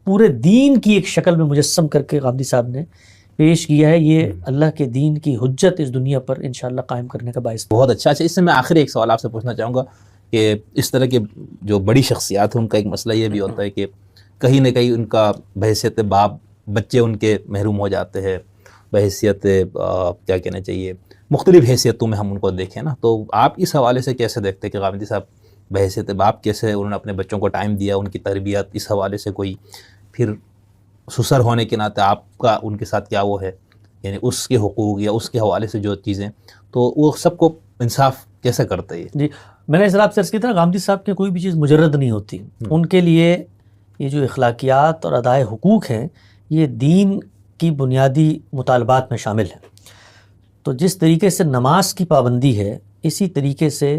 پورے دین کی ایک شکل میں مجسم کر کے غامدی صاحب نے پیش کیا ہے. یہ اللہ کے دین کی حجت اس دنیا پر انشاءاللہ قائم کرنے کا باعث. بہت اچھا. اس سے میں آخر ایک سوال آپ سے پوچھنا چاہوں گا کہ اس طرح کے جو بڑی شخصیات ہیں ان کا ایک مسئلہ یہ بھی ہوتا ہے کہ کہیں نہ کہیں ان کا بحیثیت باپ بچے ان کے محروم ہو جاتے ہیں, بحیثیت کیا کہنا چاہیے مختلف حیثیتوں میں ہم ان کو دیکھیں نا, تو آپ اس حوالے سے کیسے دیکھتے ہیں کہ غامدی صاحب بحیثیت باپ کیسے انہوں نے اپنے بچوں کو ٹائم دیا, ان کی تربیت, اس حوالے سے کوئی پھر سسر ہونے کے ناطے آپ کا ان کے ساتھ کیا وہ ہے, یعنی اس کے حقوق یا اس کے حوالے سے جو چیزیں, تو وہ سب کو انصاف کیسے کرتے ہیں؟ جی میں نے اس رات سے عرض کی تھا, غامدی صاحب کی کوئی بھی چیز مجرد نہیں ہوتی. ان کے لیے یہ جو اخلاقیات اور ادائے حقوق ہیں یہ دین کی بنیادی مطالبات میں شامل ہیں. تو جس طریقے سے نماز کی پابندی ہے اسی طریقے سے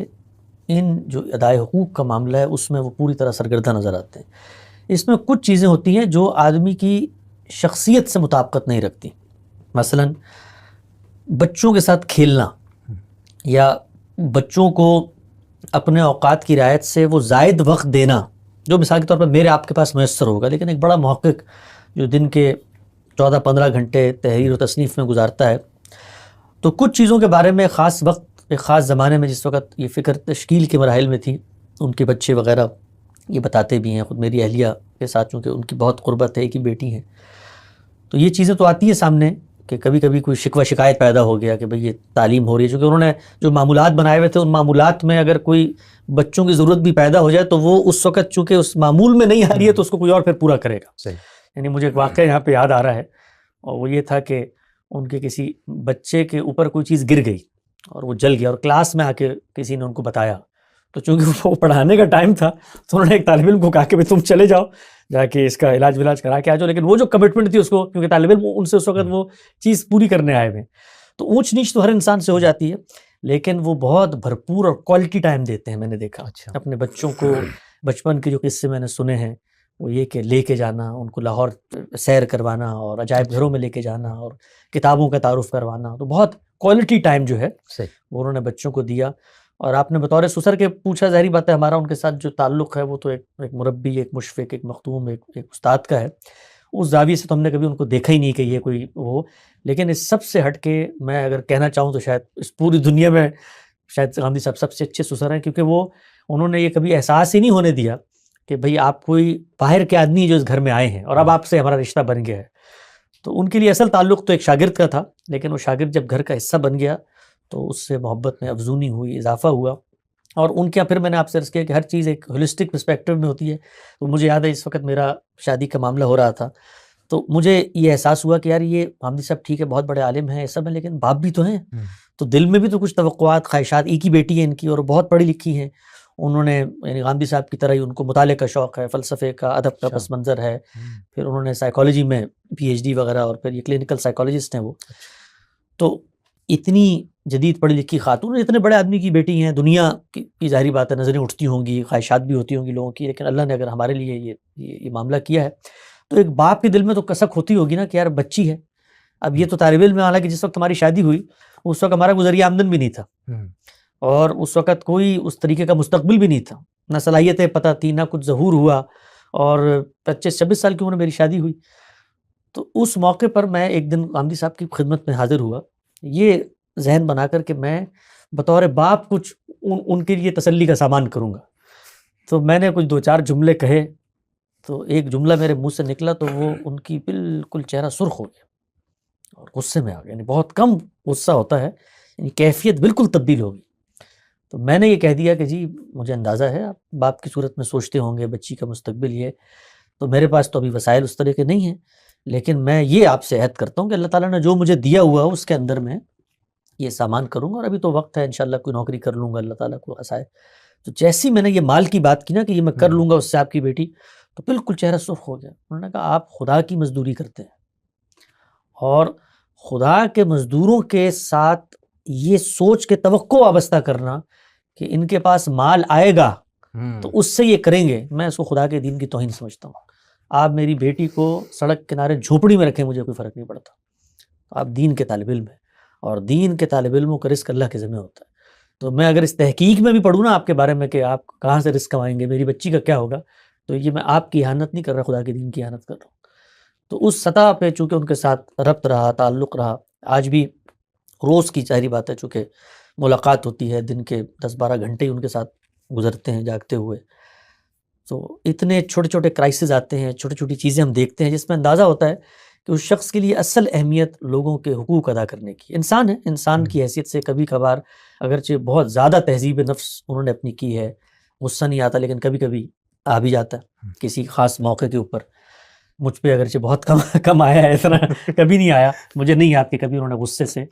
ان جو ادائے حقوق کا معاملہ ہے اس میں وہ پوری طرح سرگردہ نظر آتے ہیں. اس میں کچھ چیزیں ہوتی ہیں جو آدمی کی شخصیت سے مطابقت نہیں رکھتی, مثلا بچوں کے ساتھ کھیلنا یا بچوں کو اپنے اوقات کی رعایت سے وہ زائد وقت دینا, جو مثال کے طور پر میرے آپ کے پاس میسر ہوگا, لیکن ایک بڑا محقق جو دن کے 14-15 گھنٹے تحریر و تصنیف میں گزارتا ہے, تو کچھ چیزوں کے بارے میں خاص وقت ایک خاص زمانے میں جس وقت یہ فکر تشکیل کے مراحل میں تھی, ان کے بچے وغیرہ یہ بتاتے بھی ہیں. خود میری اہلیہ کے ساتھ چونکہ ان کی بہت قربت ہے، ایک ہی بیٹی ہیں، تو یہ چیزیں تو آتی ہیں سامنے کہ کبھی کبھی کوئی شکوہ شکایت پیدا ہو گیا کہ بھئی یہ تعلیم ہو رہی ہے. چونکہ انہوں نے جو معمولات بنائے ہوئے تھے ان معمولات میں اگر کوئی بچوں کی ضرورت بھی پیدا ہو جائے تو وہ اس وقت چونکہ اس معمول میں نہیں آ رہی ہے تو اس کو کوئی اور پھر پورا کرے گا. صحیح. یعنی مجھے ایک واقعہ یہاں پہ یاد آ رہا ہے، اور وہ یہ تھا کہ ان کے کسی بچے کے اوپر کوئی چیز گر گئی اور وہ جل گیا، اور کلاس میں آ کے کسی نے ان کو بتایا. تو چونکہ وہ پڑھانے کا ٹائم تھا تو انہوں نے ایک طالب علم کو کہا کہ بھئی تم چلے جاؤ جا کے اس کا علاج ولاج کرا کے آ جاؤ. لیکن وہ جو کمٹمنٹ تھی اس کو، کیونکہ طالب علم ان سے اس وقت وہ چیز پوری کرنے آئے ہوئے، تو اونچ نیچ تو ہر انسان سے ہو جاتی ہے، لیکن وہ بہت بھرپور اور کوالٹی ٹائم دیتے ہیں. میں نے دیکھا اپنے بچوں کو، بچپن کے جو قصے میں نے سنے ہیں وہ یہ کہ لے کے جانا ان کو لاہور سیر کروانا اور عجائب گھروں میں لے کے جانا اور کتابوں کا تعارف کروانا، تو بہت کوالٹی ٹائم جو ہے وہ انہوں نے بچوں کو دیا. اور آپ نے بطور سسر کے پوچھا، ظاہری بات ہے ہمارا ان کے ساتھ جو تعلق ہے وہ تو ایک مربی، ایک مشفق، ایک مختوم، ایک استاد کا ہے. اس زاویے سے تو ہم نے کبھی ان کو دیکھا ہی نہیں کہ یہ کوئی وہ. لیکن اس سب سے ہٹ کے میں اگر کہنا چاہوں تو شاید اس پوری دنیا میں شاید غامدی صاحب سب سے اچھے سسر ہیں، کیونکہ وہ انہوں نے یہ کبھی احساس ہی نہیں ہونے دیا کہ بھئی آپ کوئی باہر کے آدمی ہیں جو اس گھر میں آئے ہیں اور اب آپ سے ہمارا رشتہ بن گیا ہے. تو ان کے لیے اصل تعلق تو ایک شاگرد کا تھا، لیکن وہ شاگرد جب گھر کا حصہ بن گیا تو اس سے محبت میں افزونی ہوئی، اضافہ ہوا. اور ان کے پھر میں نے آپ سے عرض کیا کہ ہر چیز ایک ہولسٹک پرسپیکٹیو میں ہوتی ہے. تو مجھے یاد ہے اس وقت میرا شادی کا معاملہ ہو رہا تھا، تو مجھے یہ احساس ہوا کہ یار یہ غامدی صاحب ٹھیک ہے بہت بڑے عالم ہیں، یہ سب ہیں، لیکن باپ بھی تو ہیں، تو دل میں بھی تو کچھ توقعات، خواہشات. ایک ہی بیٹی ہے ان کی اور بہت پڑھی لکھی ہیں. انہوں نے یعنی غامدی صاحب کی طرح ہی ان کو مطالعے کا شوق ہے، فلسفے کا، ادب کا پس منظر ہے. پھر انہوں نے سائیکالوجی میں پی ایچ ڈی وغیرہ، اور پھر یہ کلینکل سائیکالوجسٹ ہیں وہ. تو اتنی جدید پڑھی لکھی خاتون، اتنے بڑے آدمی کی بیٹی ہیں، دنیا کی ظاہری بات ہے نظریں اٹھتی ہوں گی، خواہشات بھی ہوتی ہوں گی لوگوں کی، لیکن اللہ نے اگر ہمارے لیے یہ معاملہ کیا ہے تو ایک باپ کے دل میں تو کسک ہوتی ہوگی نا کہ یار بچی ہے. اب یہ تو طالب علم میں، حالانکہ جس وقت ہماری شادی ہوئی اس وقت ہمارا ذریعہ آمدن بھی نہیں تھا، اور اس وقت کوئی اس طریقے کا مستقبل بھی نہیں تھا، نہ صلاحیتیں پتہ تھی، نہ کچھ ظہور ہوا، اور 25-26 سال کی عمر میں میری شادی ہوئی. تو اس موقع پر میں ایک دن غامدی صاحب کی خدمت میں حاضر ہوا، یہ ذہن بنا کر کہ میں بطور باپ کچھ ان کے لیے تسلی کا سامان کروں گا. تو میں نے کچھ 2-4 جملے کہے، تو ایک جملہ میرے منہ سے نکلا تو وہ ان کی بالکل چہرہ سرخ ہو گیا اور غصے میں آ گیا. یعنی بہت کم غصہ ہوتا ہے، یعنی کیفیت بالکل تبدیل ہوگی. تو میں نے یہ کہہ دیا کہ جی مجھے اندازہ ہے آپ باپ کی صورت میں سوچتے ہوں گے بچی کا مستقبل یہ، تو میرے پاس تو ابھی وسائل اس طرح کے نہیں ہیں، لیکن میں یہ آپ سے عہد کرتا ہوں کہ اللہ تعالیٰ نے جو مجھے دیا ہوا اس کے اندر میں یہ سامان کروں گا، اور ابھی تو وقت ہے انشاءاللہ کوئی نوکری کر لوں گا، اللہ تعالیٰ کو آسائے. تو جیسی میں نے یہ مال کی بات کی نا کہ یہ میں کر لوں گا اس سے آپ کی بیٹی، تو بالکل چہرہ سرخ ہو گیا. انہوں نے کہا آپ خدا کی مزدوری کرتے ہیں، اور خدا کے مزدوروں کے ساتھ یہ سوچ کے توقع وابستہ کرنا کہ ان کے پاس مال آئے گا تو اس سے یہ کریں گے، میں اس کو خدا کے دین کی توہین سمجھتا ہوں. آپ میری بیٹی کو سڑک کنارے جھوپڑی میں رکھیں مجھے کوئی فرق نہیں پڑتا، آپ دین کے طالب علم ہیں، اور دین کے طالب علموں کا رزق اللہ کے ذمہ ہوتا ہے. تو میں اگر اس تحقیق میں بھی پڑھوں نا آپ کے بارے میں کہ آپ کہاں سے رزق کمائیں گے، میری بچی کا کیا ہوگا، تو یہ میں آپ کی اہانت نہیں کر رہا، خدا کے دین کی اہانت کر رہا ہوں. تو اس سطح پہ چونکہ ان کے ساتھ ربط رہا، تعلق رہا، آج بھی روز کی ظاہری بات ہے چونکہ ملاقات ہوتی ہے، دن کے 10-12 گھنٹے ہی ان کے ساتھ گزرتے ہیں جاگتے ہوئے. تو اتنے چھوٹے چھوٹے کرائسز آتے ہیں، چھوٹی چھوٹی چیزیں ہم دیکھتے ہیں جس میں اندازہ ہوتا ہے کہ اس شخص کے لیے اصل اہمیت لوگوں کے حقوق ادا کرنے کی. انسان ہے، انسان کی حیثیت سے کبھی کبھار اگرچہ بہت زیادہ تہذیب نفس انہوں نے اپنی کی ہے، غصہ نہیں آتا، لیکن کبھی کبھی آ بھی جاتا ہے کسی خاص موقع کے اوپر. مجھ پہ اگرچہ بہت کم آیا ہے، اتنا کبھی نہیں آیا، مجھے نہیں یاد کہ کبھی انہوں نے غصے سے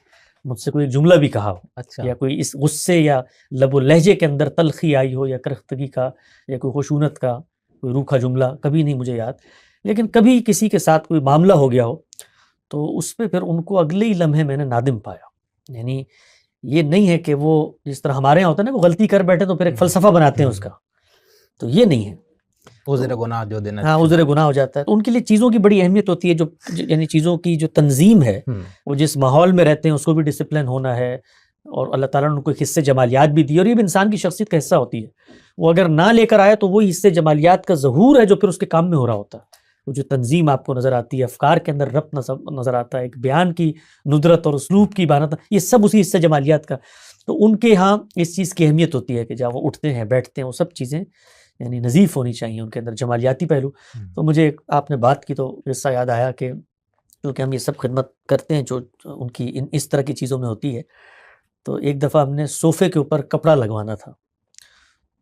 مجھ سے کوئی جملہ بھی کہا ہو، یا کوئی اس غصے یا لب و لہجے کے اندر تلخی آئی ہو، یا کرختگی کا، یا کوئی خشونت کا کوئی روکھا جملہ، کبھی نہیں مجھے یاد. لیکن کبھی کسی کے ساتھ کوئی معاملہ ہو گیا ہو تو اس پہ پھر ان کو اگلے ہی لمحے میں نے نادم پایا. یعنی یہ نہیں ہے کہ وہ جس طرح ہمارے یہاں ہوتا ہے نا، وہ غلطی کر بیٹھے تو پھر ایک فلسفہ بناتے ہیں اس کا، تو یہ نہیں ہے. عذر گناہ جو دینا، ہاں عذر گناہ ہو جاتا ہے. تو ان کے لیے چیزوں کی بڑی اہمیت ہوتی ہے، جو یعنی چیزوں کی جو تنظیم ہے، وہ جس ماحول میں رہتے ہیں اس کو بھی ڈسپلن ہونا ہے، اور اللہ تعالیٰ نے ان کو ایک حصے جمالیات بھی دی، اور یہ بھی انسان کی شخصیت کا حصہ ہوتی ہے. وہ اگر نہ لے کر آئے تو وہ حصے جمالیات کا ظہور ہے جو پھر اس کے کام میں ہو رہا ہوتا ہے. وہ جو تنظیم آپ کو نظر آتی ہے، افکار کے اندر ربط نظر آتا ہے، ایک بیان کی ندرت اور اسلوب کی بانت، یہ سب اسی حصے جمالیات کا. تو ان کے ہاں اس چیز کی اہمیت ہوتی ہے کہ جب وہ اٹھتے ہیں بیٹھتے ہیں، وہ سب چیزیں یعنی نظیف ہونی چاہیے ان کے اندر جمالیاتی پہلو. تو مجھے آپ نے بات کی تو قصہ یاد آیا کہ کیونکہ ہم یہ سب خدمت کرتے ہیں جو ان کی اس طرح کی چیزوں میں ہوتی ہے. تو ایک دفعہ ہم نے صوفے کے اوپر کپڑا لگوانا تھا.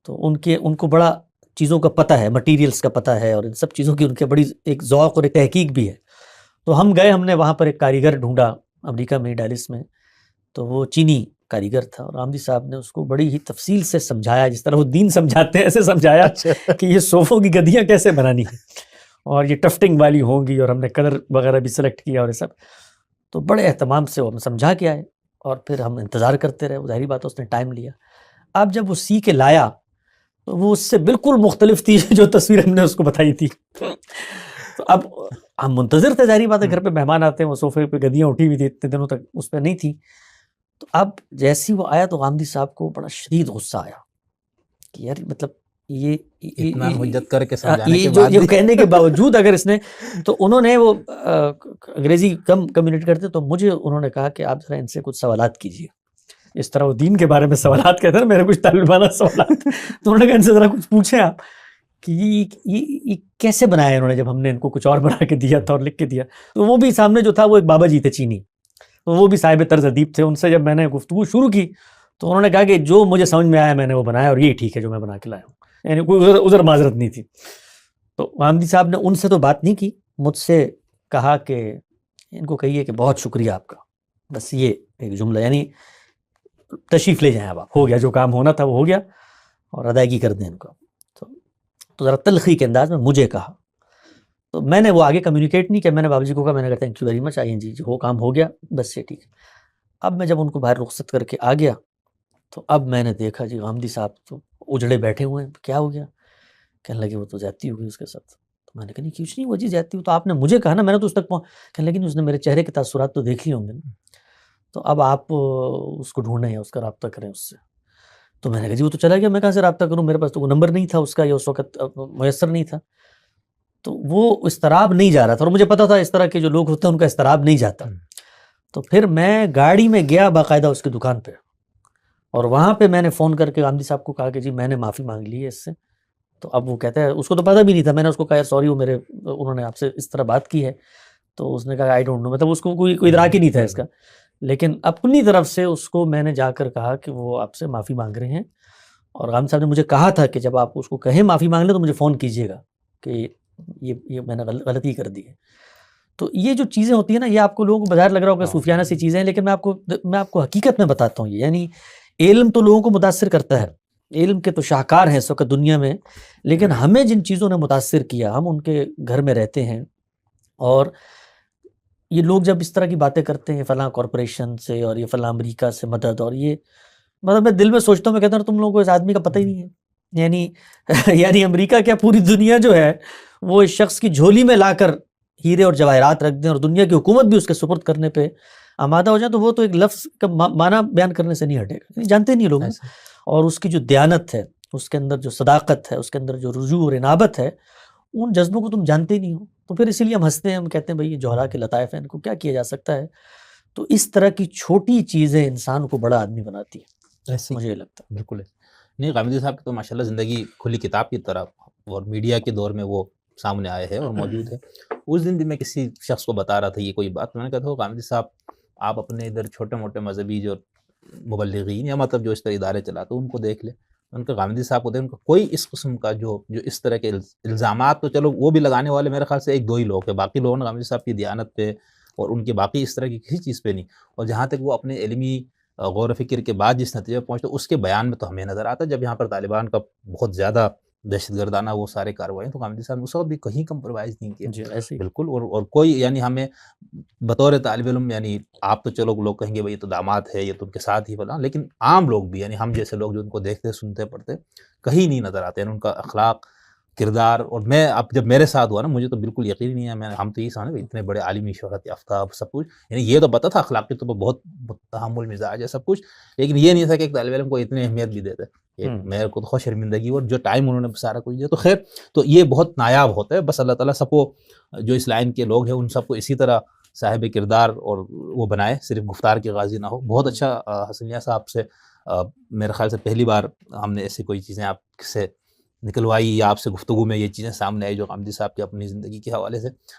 تو ان کو بڑا چیزوں کا پتہ ہے, مٹیریلز کا پتہ ہے, اور ان سب چیزوں کی ان کے بڑی ایک ذوق اور ایک تحقیق بھی ہے. تو ہم گئے, ہم نے وہاں پر ایک کاریگر ڈھونڈا امریکہ میں, ڈیلس میں. تو وہ چینی کاریگر تھا, اور آمدی صاحب نے اس کو بڑی ہی تفصیل سے سمجھایا, جس طرح وہ دین سمجھاتے ہیں ایسے سمجھایا کہ یہ صوفوں کی گدیاں کیسے بنانی ہیں, اور یہ ٹفٹنگ والی ہوں گی, اور ہم نے کلر وغیرہ بھی سلیکٹ کیا اور یہ سب. تو بڑے اہتمام سے وہ ہم سمجھا کے آئے, اور پھر ہم انتظار کرتے رہے. ظاہری بات ہے اس نے ٹائم لیا. اب جب وہ سی کے لایا تو وہ اس سے بالکل مختلف تھی جو تصویر ہم نے اس کو بتائی تھی. تو اب ہم منتظر تھے, ظاہری بات ہے گھر پہ مہمان آتے ہیں, وہ صوفے پہ گدیاں اٹھی ہوئی تھی, اتنے دنوں تک اس پہ نہیں تھی. تو اب جیسی وہ آیا تو غامدی صاحب کو بڑا شدید غصہ آیا کہ یار مطلب یہ اتنا حجت کر کے سمجھانے کے جو بعد یہ کہنے کے باوجود اگر اس نے, تو انہوں نے وہ انگریزی کم کمیونیٹ کرتے, تو مجھے انہوں نے کہا کہ آپ ذرا ان سے کچھ سوالات کیجیے. اس طرح وہ دین کے بارے میں سوالات کہتے ہیں, میرے کچھ طالبانہ سوالات. تو انہوں نے کہا ان سے ذرا کچھ پوچھیں آپ کہ یہ کیسے بنایا انہوں نے, جب ہم نے ان کو کچھ اور بنا کے دیا تھا اور لکھ کے دیا. تو وہ بھی سامنے جو تھا وہ ایک بابا جی تھے چینی, تو وہ بھی صاحب طرز ادیب تھے. ان سے جب میں نے گفتگو شروع کی تو انہوں نے کہا کہ جو مجھے سمجھ میں آیا میں نے وہ بنایا, اور یہ ٹھیک ہے جو میں بنا کے لایا ہوں, یعنی کوئی ادھر معذرت نہیں تھی. تو غامدی صاحب نے ان سے تو بات نہیں کی, مجھ سے کہا کہ ان کو کہیے کہ بہت شکریہ آپ کا, بس یہ ایک جملہ, یعنی تشریف لے جائیں اب آپ, ہو گیا جو کام ہونا تھا وہ ہو گیا, اور ادائیگی کر دیں ان کو. تو ذرا تلخی کے انداز میں مجھے کہا. تو میں نے وہ آگے کمیونیکیٹ نہیں کیا, میں نے بابا جی کو کہا, میں نے کہا تھینک یو ویری مچ, آئیے جی وہ کام ہو گیا, بس یہ ٹھیک ہے. اب میں جب ان کو باہر رخصت کر کے آ گیا تو اب میں نے دیکھا جی غامدی صاحب تو اجڑے بیٹھے ہوئے ہیں, کیا ہو گیا؟ کہنے لگے وہ تو زیادتی ہو گئی اس کے ساتھ. تو میں نے کہا نہیں کچھ نہیں, وہ جی زیادتی ہو تو آپ نے مجھے کہا نا, میں نے تو اس تک کہنے لگے اس نے میرے چہرے کے تاثرات تو دیکھ لیے ہوں گے نا, تو اب آپ اس کو ڈھونڈیں یا اس کا رابطہ کریں اس سے. تو میں نے کہا جی وہ تو چلا گیا, میں کہاں سے رابطہ کروں, میرے پاس تو وہ نمبر نہیں تھا اس کا, یا اس وقت میسر نہیں تھا. تو وہ اضطراب نہیں جا رہا تھا, اور مجھے پتا تھا اس طرح کے جو لوگ ہوتے ہیں ان کا اضطراب نہیں جاتا. تو پھر میں گاڑی میں گیا باقاعدہ اس کی دکان پہ, اور وہاں پہ میں نے فون کر کے غامدی صاحب کو کہا کہ جی میں نے معافی مانگ لی ہے اس سے. تو اب وہ کہتا ہے اس کو تو پتہ بھی نہیں تھا, میں نے اس کو کہا سوری وہ انہوں نے آپ سے اس طرح بات کی ہے. تو اس نے کہا آئی ڈونٹ نو, مطلب اس کو کوئی ادراک ہی نہیں تھا اس کا. لیکن اپنی طرف سے اس کو میں نے جا کر کہا کہ وہ آپ سے معافی مانگ رہے ہیں, اور غامدی صاحب نے مجھے کہا تھا کہ جب آپ اس کو کہیں معافی مانگ لیں تو مجھے فون کیجیے گا کہ یہ میں نے غلطی کر دی ہے. تو یہ جو چیزیں ہوتی ہیں نا, یہ آپ کو لوگوں کو بظاہر لگ رہا ہوگا صوفیانہ سی چیزیں ہیں, لیکن میں آپ کو حقیقت میں بتاتا ہوں. یہ یعنی علم تو لوگوں کو متاثر کرتا ہے, علم کے تو شاہکار ہیں اس وقت دنیا میں, لیکن ہمیں جن چیزوں نے متاثر کیا, ہم ان کے گھر میں رہتے ہیں, اور یہ لوگ جب اس طرح کی باتیں کرتے ہیں فلاں کارپوریشن سے اور یہ فلاں امریکہ سے مدد, اور یہ مطلب میں دل میں سوچتا ہوں, میں کہتا ہوں تم لوگوں کو اس آدمی کا پتہ ہی نہیں ہے. یعنی امریکہ کیا پوری دنیا جو ہے وہ اس شخص کی جھولی میں لا کر ہیرے اور جواہرات رکھ دیں, اور دنیا کی حکومت بھی اس کے سپرد کرنے پہ آمادہ ہو جائیں, تو وہ تو ایک لفظ کا معنی بیان کرنے سے نہیں ہٹے گا, جانتے نہیں لوگ. اور اس کی جو دیانت ہے, اس کے اندر جو صداقت ہے, اس کے اندر جو رجوع اور انابت ہے, ان جذبوں کو تم جانتے ہی نہیں ہو. تو پھر اسی لیے ہم ہنستے ہیں, ہم کہتے ہیں بھائی یہ جوہرا کے لطائف ہیں, ان کو کیا کیا جا سکتا ہے. تو اس طرح کی چھوٹی چیزیں انسان کو بڑا آدمی بناتی ہیں, مجھے یہ لگتا ہے. بالکل نہیں, غامدی صاحب کی تو ماشاءاللہ زندگی کھلی کتاب کی طرح, اور میڈیا کے دور میں وہ سامنے آئے ہیں اور موجود ہے. اس دن بھی میں کسی شخص کو بتا رہا تھا یہ کوئی بات, میں نے کہا تھا غامدی صاحب آپ اپنے ادھر چھوٹے موٹے مذہبی جو مبلغین یا مطلب جو اس طرح ادارے چلاتے ہیں ان کو دیکھ لے. ان کا غامدی صاحب کو دیکھ, ان کا کوئی اس قسم کا جو اس طرح کے الزامات, تو چلو وہ بھی لگانے والے میرے خیال سے ایک دو ہی لوگ ہیں, باقی لوگوں نے غامدی صاحب کی دیانت پہ اور ان کے باقی اس طرح کی کسی چیز پہ نہیں. اور جہاں تک وہ اپنے علمی غور و فکر کے بعد جس نتیجے پہ پہنچتے اس کے بیان میں تو ہمیں نظر آتا ہے, جب یہاں پر طالبان کا بہت زیادہ دہشت گردانہ وہ سارے کارروائیں, تو غامدی صاحب نے اس وقت بھی کہیں کمپرومائز نہیں کیا. جی ایسے بالکل. اور کوئی یعنی ہمیں بطور طالب علم, یعنی آپ تو چلو لوگ کہیں گے بھائی یہ تو داماد ہے, یہ تو ان کے ساتھ ہی فلاں, لیکن عام لوگ بھی یعنی ہم جیسے لوگ جو ان کو دیکھتے سنتے پڑھتے کہیں نہیں نظر آتے, یعنی ان کا اخلاق کردار. اور میں اب جب میرے ساتھ ہوا نا, مجھے تو بالکل یقین نہیں ہے, ہم تو یہ سمجھے اتنے بڑے عالمی شہرت یافتہ سب کچھ, یعنی یہ تو پتہ تھا اخلاقی تو بہت تحمل مزاج ہے سب کچھ, لیکن یہ نہیں تھا کہ ایک طالب علم کو اتنی اہمیت بھی دیتے. میرے کو تو خوش شرمندگی, اور جو ٹائم انہوں نے سارا کچھ دیا, تو خیر تو یہ بہت نایاب ہوتا ہے. بس اللہ تعالیٰ سب کو جو اس لائن کے لوگ ہیں ان سب کو اسی طرح صاحب کردار اور وہ بنائے, صرف گفتار کے غازی نہ ہو. بہت اچھا حسن نیاز صاحب سے میرے خیال سے پہلی بار ہم نے ایسی کوئی چیزیں آپ سے نکلوائی یا آپ سے گفتگو میں یہ چیزیں سامنے آئی جو غامدی صاحب کی اپنی زندگی کے حوالے سے.